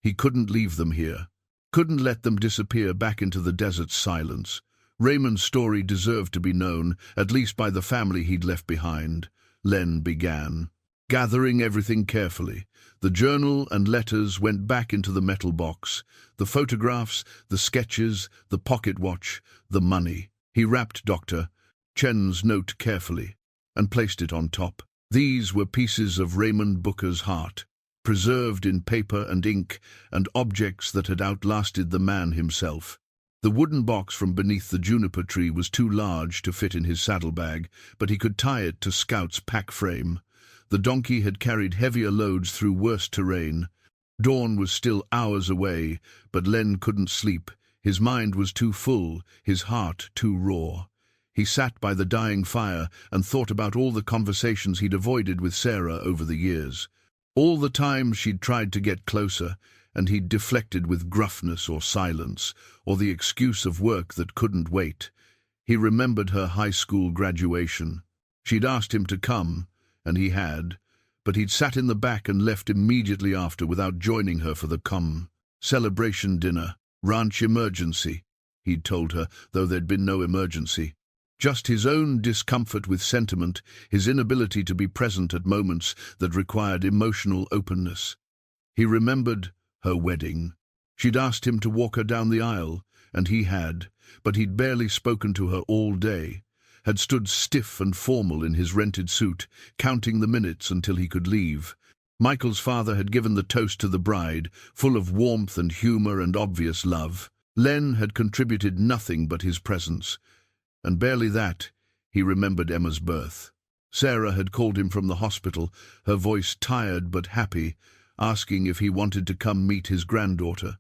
He couldn't leave them here, couldn't let them disappear back into the desert's silence. Raymond's story deserved to be known, at least by the family he'd left behind. Len began. Gathering everything carefully, the journal and letters went back into the metal box, the photographs, the sketches, the pocket watch, the money. He wrapped Dr. Chen's note carefully and placed it on top. These were pieces of Raymond Booker's heart, preserved in paper and ink, and objects that had outlasted the man himself. The wooden box from beneath the juniper tree was too large to fit in his saddlebag, but he could tie it to Scout's pack frame. The donkey had carried heavier loads through worse terrain. Dawn was still hours away, but Len couldn't sleep. His mind was too full, his heart too raw. He sat by the dying fire and thought about all the conversations he'd avoided with Sarah over the years. All the times she'd tried to get closer, and he'd deflected with gruffness or silence, or the excuse of work that couldn't wait. He remembered her high school graduation. She'd asked him to come, and he had, but he'd sat in the back and left immediately after without joining her for the celebration dinner. Ranch emergency, he'd told her, though there'd been no emergency. Just his own discomfort with sentiment, his inability to be present at moments that required emotional openness. He remembered her wedding. She'd asked him to walk her down the aisle, and he had, but he'd barely spoken to her all day, had stood stiff and formal in his rented suit, counting the minutes until he could leave. Michael's father had given the toast to the bride, full of warmth and humor and obvious love. Len had contributed nothing but his presence, and barely that. He remembered Emma's birth. Sarah had called him from the hospital, her voice tired but happy, asking if he wanted to come meet his granddaughter.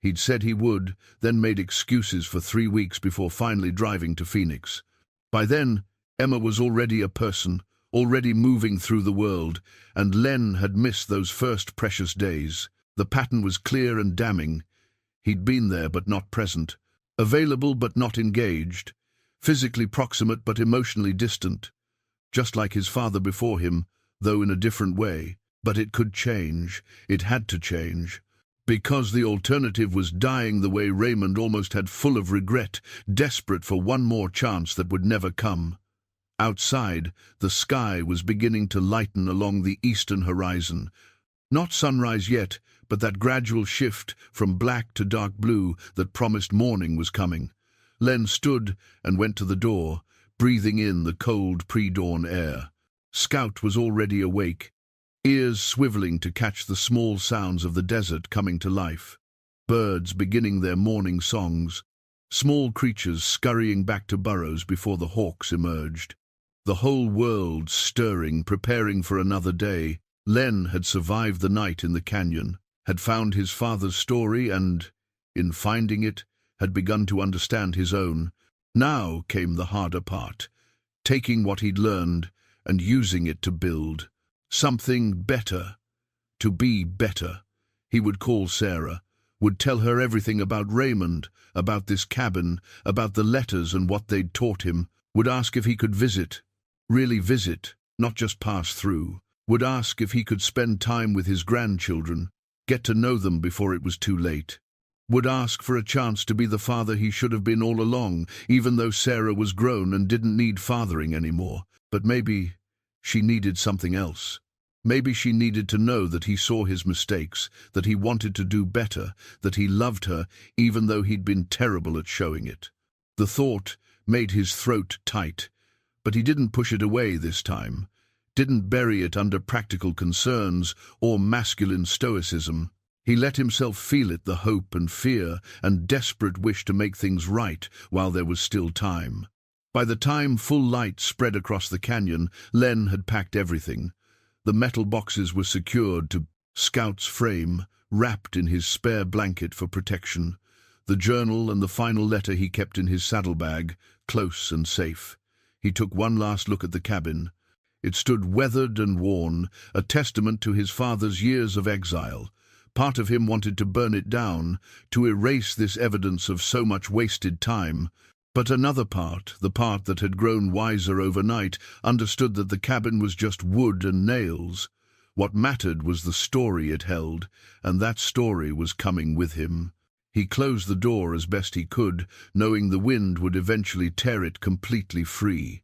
He'd said he would, then made excuses for 3 weeks before finally driving to Phoenix. By then, Emma was already a person, already moving through the world, and Len had missed those first precious days. The pattern was clear and damning. He'd been there but not present, available but not engaged, physically proximate but emotionally distant, just like his father before him, though in a different way. But it could change. It had to change. Because the alternative was dying the way Raymond almost had, full of regret, desperate for one more chance that would never come. Outside, the sky was beginning to lighten along the eastern horizon. Not sunrise yet, but that gradual shift from black to dark blue that promised morning was coming. Len stood and went to the door, breathing in the cold pre-dawn air. Scout was already awake, ears swiveling to catch the small sounds of the desert coming to life. Birds beginning their morning songs, small creatures scurrying back to burrows before the hawks emerged. The whole world stirring, preparing for another day. Len had survived the night in the canyon, had found his father's story and, in finding it, had begun to understand his own. Now came the harder part, taking what he'd learned and using it to build something better, to be better. He would call Sarah, would tell her everything about Raymond, about this cabin, about the letters and what they'd taught him, would ask if he could visit, really visit, not just pass through, would ask if he could spend time with his grandchildren, get to know them before it was too late, would ask for a chance to be the father he should have been all along, even though Sarah was grown and didn't need fathering anymore. But maybe she needed something else. Maybe she needed to know that he saw his mistakes, that he wanted to do better, that he loved her, even though he'd been terrible at showing it. The thought made his throat tight, but he didn't push it away this time, didn't bury it under practical concerns or masculine stoicism. He let himself feel it, the hope and fear and desperate wish to make things right while there was still time. By the time full light spread across the canyon, Len had packed everything. The metal boxes were secured to Scout's frame, wrapped in his spare blanket for protection. The journal and the final letter he kept in his saddlebag, close and safe. He took one last look at the cabin. It stood weathered and worn, a testament to his father's years of exile. Part of him wanted to burn it down, to erase this evidence of so much wasted time. But another part, the part that had grown wiser overnight, understood that the cabin was just wood and nails. What mattered was the story it held, and that story was coming with him. He closed the door as best he could, knowing the wind would eventually tear it completely free.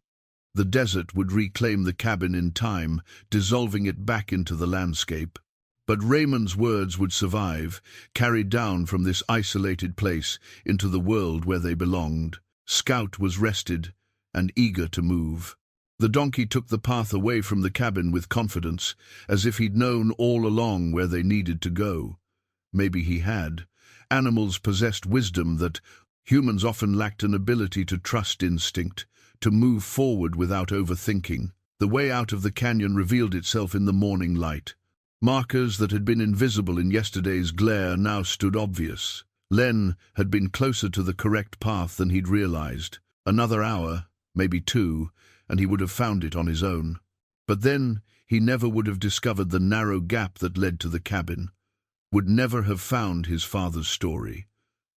The desert would reclaim the cabin in time, dissolving it back into the landscape. But Raymond's words would survive, carried down from this isolated place into the world where they belonged. Scout was rested and eager to move. The donkey took the path away from the cabin with confidence, as if he'd known all along where they needed to go. Maybe he had. Animals possessed wisdom that humans often lacked, an ability to trust instinct, to move forward without overthinking. The way out of the canyon revealed itself in the morning light. Markers that had been invisible in yesterday's glare now stood obvious. Len had been closer to the correct path than he'd realized. Another hour, maybe 2, and he would have found it on his own. But then he never would have discovered the narrow gap that led to the cabin, would never have found his father's story.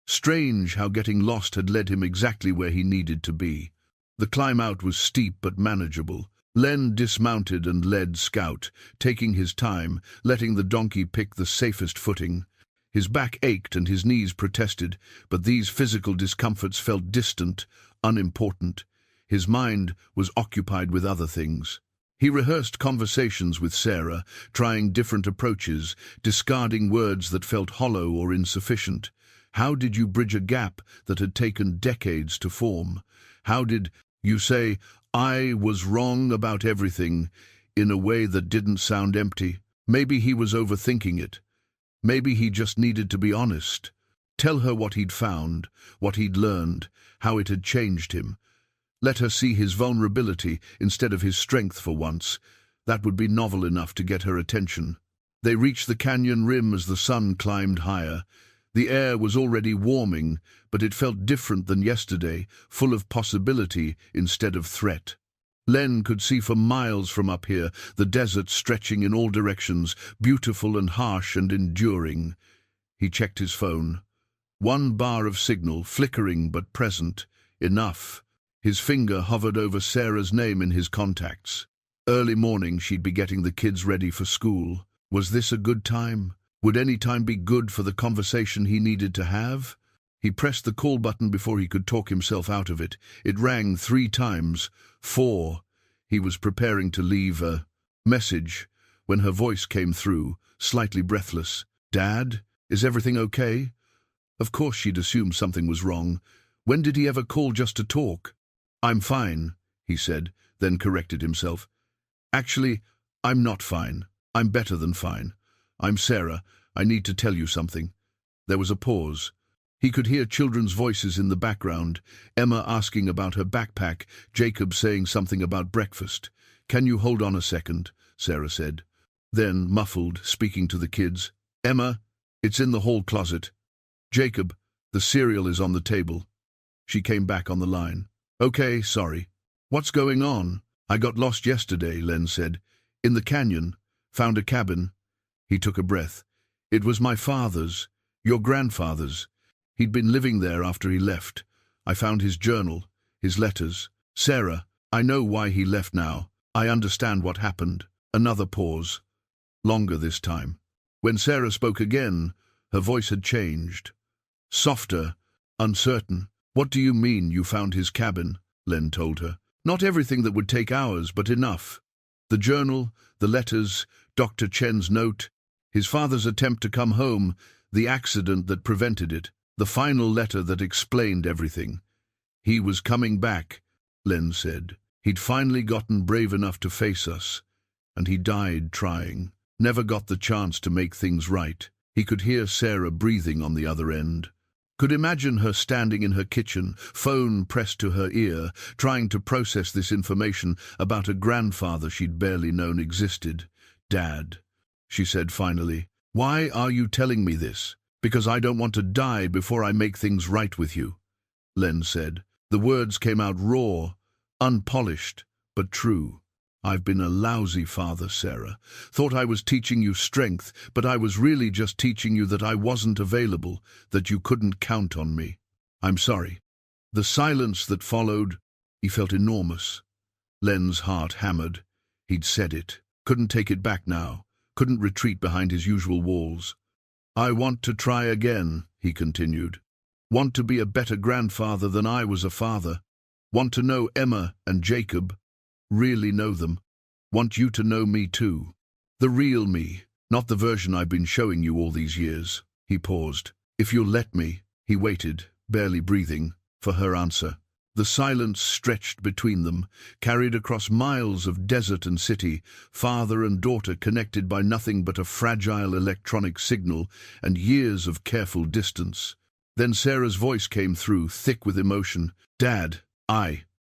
Strange how getting lost had led him exactly where he needed to be. The climb out was steep but manageable. Len dismounted and led Scout, taking his time, letting the donkey pick the safest footing. His back ached and his knees protested, but these physical discomforts felt distant, unimportant. His mind was occupied with other things. He rehearsed conversations with Sarah, trying different approaches, discarding words that felt hollow or insufficient. How did you bridge a gap that had taken decades to form? How did you say, "I was wrong about everything," in a way that didn't sound empty? Maybe he was overthinking it. Maybe he just needed to be honest. Tell her what he'd found, what he'd learned, how it had changed him. Let her see his vulnerability instead of his strength for once. That would be novel enough to get her attention. They reached the canyon rim as the sun climbed higher. The air was already warming, but it felt different than yesterday, full of possibility instead of threat. Len could see for miles from up here, the desert stretching in all directions, beautiful and harsh and enduring. He checked his phone. 1 bar of signal, flickering but present. Enough. His finger hovered over Sarah's name in his contacts. Early morning, she'd be getting the kids ready for school. Was this a good time? Would any time be good for the conversation he needed to have? He pressed the call button before he could talk himself out of it. It rang 3 times. 4. He was preparing to leave a message when her voice came through, slightly breathless. "Dad, is everything okay?" Of course she'd assumed something was wrong. When did he ever call just to talk? "I'm fine," he said, then corrected himself. "Actually, I'm not fine. I'm better than fine. I'm Sarah. I need to tell you something." There was a pause. He could hear children's voices in the background, Emma asking about her backpack, Jacob saying something about breakfast. "Can you hold on a second?" Sarah said. Then, muffled, speaking to the kids, "Emma, it's in the hall closet. Jacob, the cereal is on the table." She came back on the line. "Okay, sorry. What's going on?" "I got lost yesterday," Len said. "In the canyon. Found a cabin." He took a breath. "It was my father's, your grandfather's. He'd been living there after he left. I found his journal, his letters. Sarah, I know why he left now. I understand what happened." Another pause. Longer this time. When Sarah spoke again, her voice had changed. Softer, uncertain. "What do you mean you found his cabin?" Len told her. "Not everything that would take hours, but enough. The journal, the letters, Dr. Chen's note, his father's attempt to come home, the accident that prevented it, the final letter that explained everything. He was coming back," Len said. "He'd finally gotten brave enough to face us, and he died trying. Never got the chance to make things right." He could hear Sarah breathing on the other end. Could imagine her standing in her kitchen, phone pressed to her ear, trying to process this information about a grandfather she'd barely known existed. "Dad," she said finally, "why are you telling me this?" "Because I don't want to die before I make things right with you," Len said. The words came out raw, unpolished, but true. "I've been a lousy father, Sarah. Thought I was teaching you strength, but I was really just teaching you that I wasn't available, that you couldn't count on me. I'm sorry." The silence that followed, he felt enormous. Len's heart hammered. He'd said it. Couldn't take it back now. Couldn't retreat behind his usual walls. "I want to try again," he continued. "Want to be a better grandfather than I was a father. Want to know Emma and Jacob." Really know them. Want you to know me too. The real me, not the version I've been showing you all these years." He paused. "If you'll let me." He waited, barely breathing, for her answer. The silence stretched between them, carried across miles of desert and city, father and daughter connected by nothing but a fragile electronic signal and years of careful distance. Then Sarah's voice came through, thick with emotion. "Dad,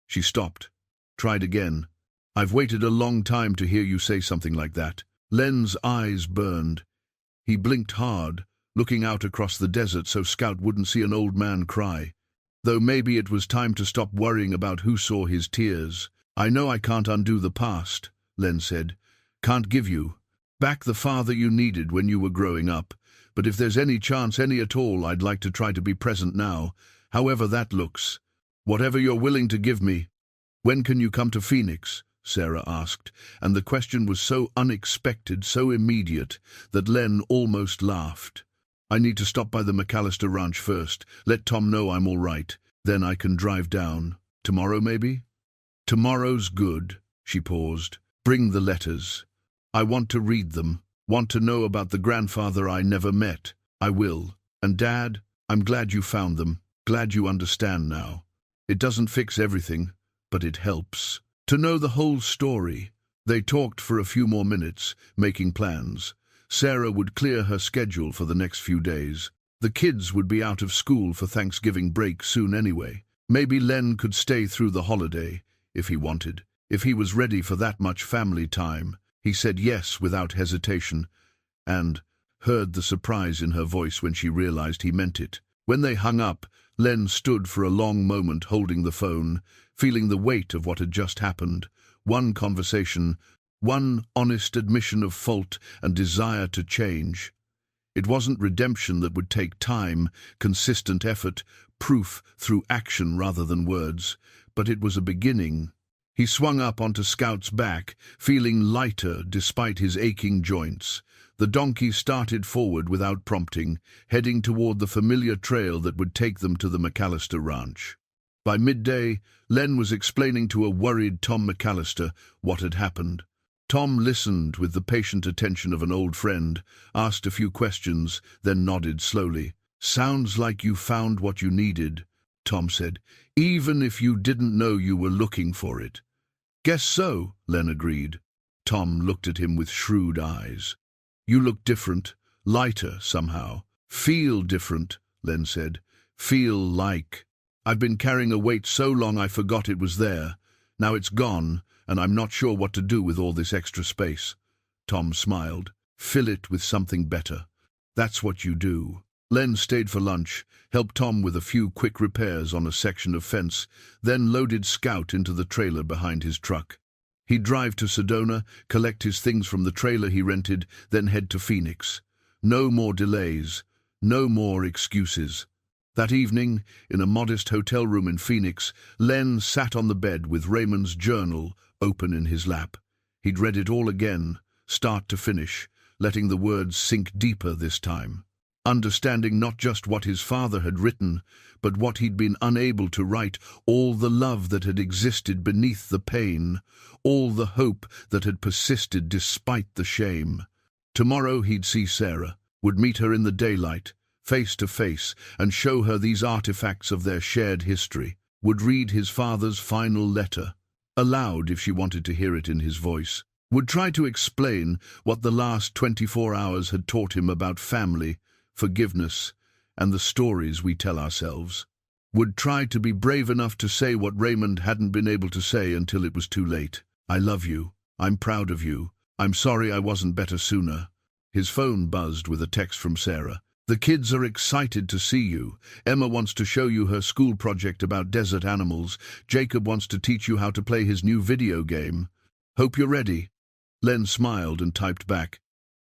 She stopped. Tried again. "I've waited a long time to hear you say something like that." Len's eyes burned. He blinked hard, looking out across the desert so Scout wouldn't see an old man cry. Though maybe it was time to stop worrying about who saw his tears. "I know I can't undo the past," Len said. "Can't give you back the father you needed when you were growing up. But if there's any chance, any at all, I'd like to try to be present now, however that looks. Whatever you're willing to give me." "When can you come to Phoenix?" Sarah asked, and the question was so unexpected, so immediate, that Len almost laughed. "I need to stop by the McAllister Ranch first, let Tom know I'm all right. Then I can drive down. Tomorrow, maybe?" "Tomorrow's good." She paused. "Bring the letters. I want to read them, want to know about the grandfather I never met." "I will. And Dad, I'm glad you found them, glad you understand now. It doesn't fix everything, but it helps to know the whole story." They talked for a few more minutes, making plans. Sarah would clear her schedule for the next few days. The kids would be out of school for Thanksgiving break soon anyway. Maybe Len could stay through the holiday, if he wanted, if he was ready for that much family time. He said yes without hesitation, and heard the surprise in her voice when she realized he meant it. When they hung up, Len stood for a long moment holding the phone, feeling the weight of what had just happened. One conversation, one honest admission of fault and desire to change. It wasn't redemption that would take time, consistent effort, proof through action rather than words, but it was a beginning. He swung up onto Scout's back, feeling lighter despite his aching joints. The donkey started forward without prompting, heading toward the familiar trail that would take them to the McAllister Ranch. By midday, Len was explaining to a worried Tom McAllister what had happened. Tom listened with the patient attention of an old friend, asked a few questions, then nodded slowly. "Sounds like you found what you needed," Tom said, "even if you didn't know you were looking for it." "Guess so," Len agreed. Tom looked at him with shrewd eyes. "You look different, lighter somehow." "Feel different," Len said. "Feel like I've been carrying a weight so long I forgot it was there. Now it's gone, and I'm not sure what to do with all this extra space." Tom smiled. "Fill it with something better. That's what you do." Len stayed for lunch, helped Tom with a few quick repairs on a section of fence, then loaded Scout into the trailer behind his truck. He'd drive to Sedona, collect his things from the trailer he rented, then head to Phoenix. No more delays, no more excuses. That evening, in a modest hotel room in Phoenix, Len sat on the bed with Raymond's journal open in his lap. He'd read it all again, start to finish, letting the words sink deeper this time. Understanding not just what his father had written, but what he'd been unable to write, all the love that had existed beneath the pain, all the hope that had persisted despite the shame. Tomorrow he'd see Sarah, would meet her in the daylight, face to face, and show her these artifacts of their shared history, would read his father's final letter, aloud if she wanted to hear it in his voice, would try to explain what the last 24 hours had taught him about family, forgiveness, and the stories we tell ourselves, would try to be brave enough to say what Raymond hadn't been able to say until it was too late. "I love you. I'm proud of you. I'm sorry I wasn't better sooner." His phone buzzed with a text from Sarah. "The kids are excited to see you. Emma wants to show you her school project about desert animals. Jacob wants to teach you how to play his new video game. Hope you're ready." Len smiled and typed back,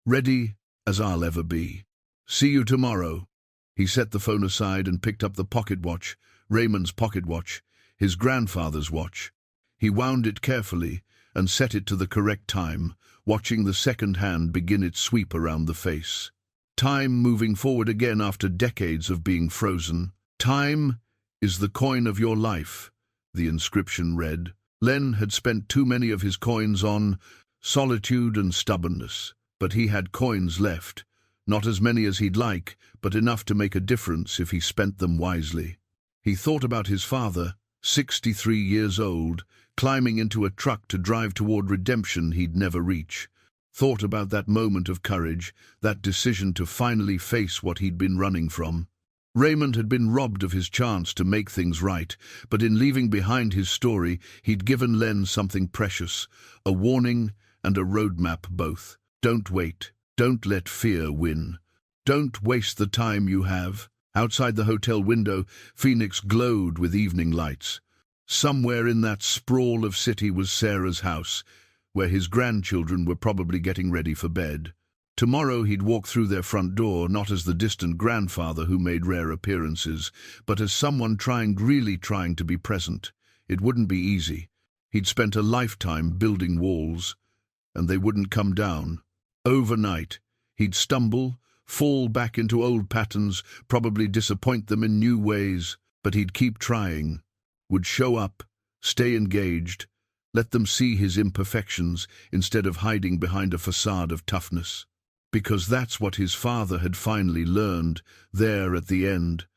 "Ready as I'll ever be. See you tomorrow." He set the phone aside and picked up the pocket watch, Raymond's pocket watch, his grandfather's watch. He wound it carefully and set it to the correct time, watching the second hand begin its sweep around the face. Time moving forward again after decades of being frozen. "Time is the coin of your life," the inscription read. Len had spent too many of his coins on solitude and stubbornness, but he had coins left. Not as many as he'd like, but enough to make a difference if he spent them wisely. He thought about his father, 63 years old, climbing into a truck to drive toward redemption he'd never reach. Thought about that moment of courage, that decision to finally face what he'd been running from. Raymond had been robbed of his chance to make things right, but in leaving behind his story, he'd given Len something precious, a warning and a roadmap both. Don't wait. Don't let fear win. Don't waste the time you have. Outside the hotel window, Phoenix glowed with evening lights. Somewhere in that sprawl of city was Sarah's house, where his grandchildren were probably getting ready for bed. Tomorrow he'd walk through their front door, not as the distant grandfather who made rare appearances, but as someone really trying to be present. It wouldn't be easy. He'd spent a lifetime building walls, and they wouldn't come down. Overnight, he'd stumble, fall back into old patterns, probably disappoint them in new ways, but he'd keep trying. Would show up, stay engaged, let them see his imperfections instead of hiding behind a facade of toughness. Because that's what his father had finally learned, there at the end,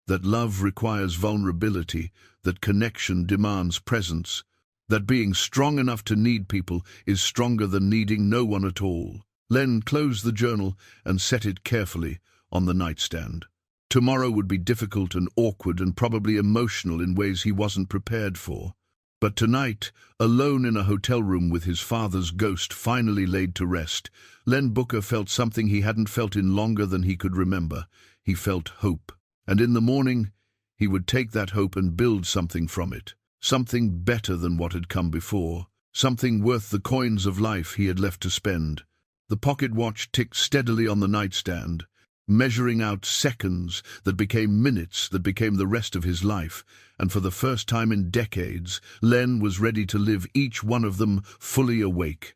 that love requires vulnerability, that connection demands presence, that being strong enough to need people is stronger than needing no one at all. Len closed the journal and set it carefully on the nightstand. Tomorrow would be difficult and awkward and probably emotional in ways he wasn't prepared for. But tonight, alone in a hotel room with his father's ghost finally laid to rest, Len Booker felt something he hadn't felt in longer than he could remember. He felt hope. And in the morning, he would take that hope and build something from it. Something better than what had come before. Something worth the coins of life he had left to spend. The pocket watch ticked steadily on the nightstand, measuring out seconds that became minutes that became the rest of his life, and for the first time in decades, Len was ready to live each one of them fully awake.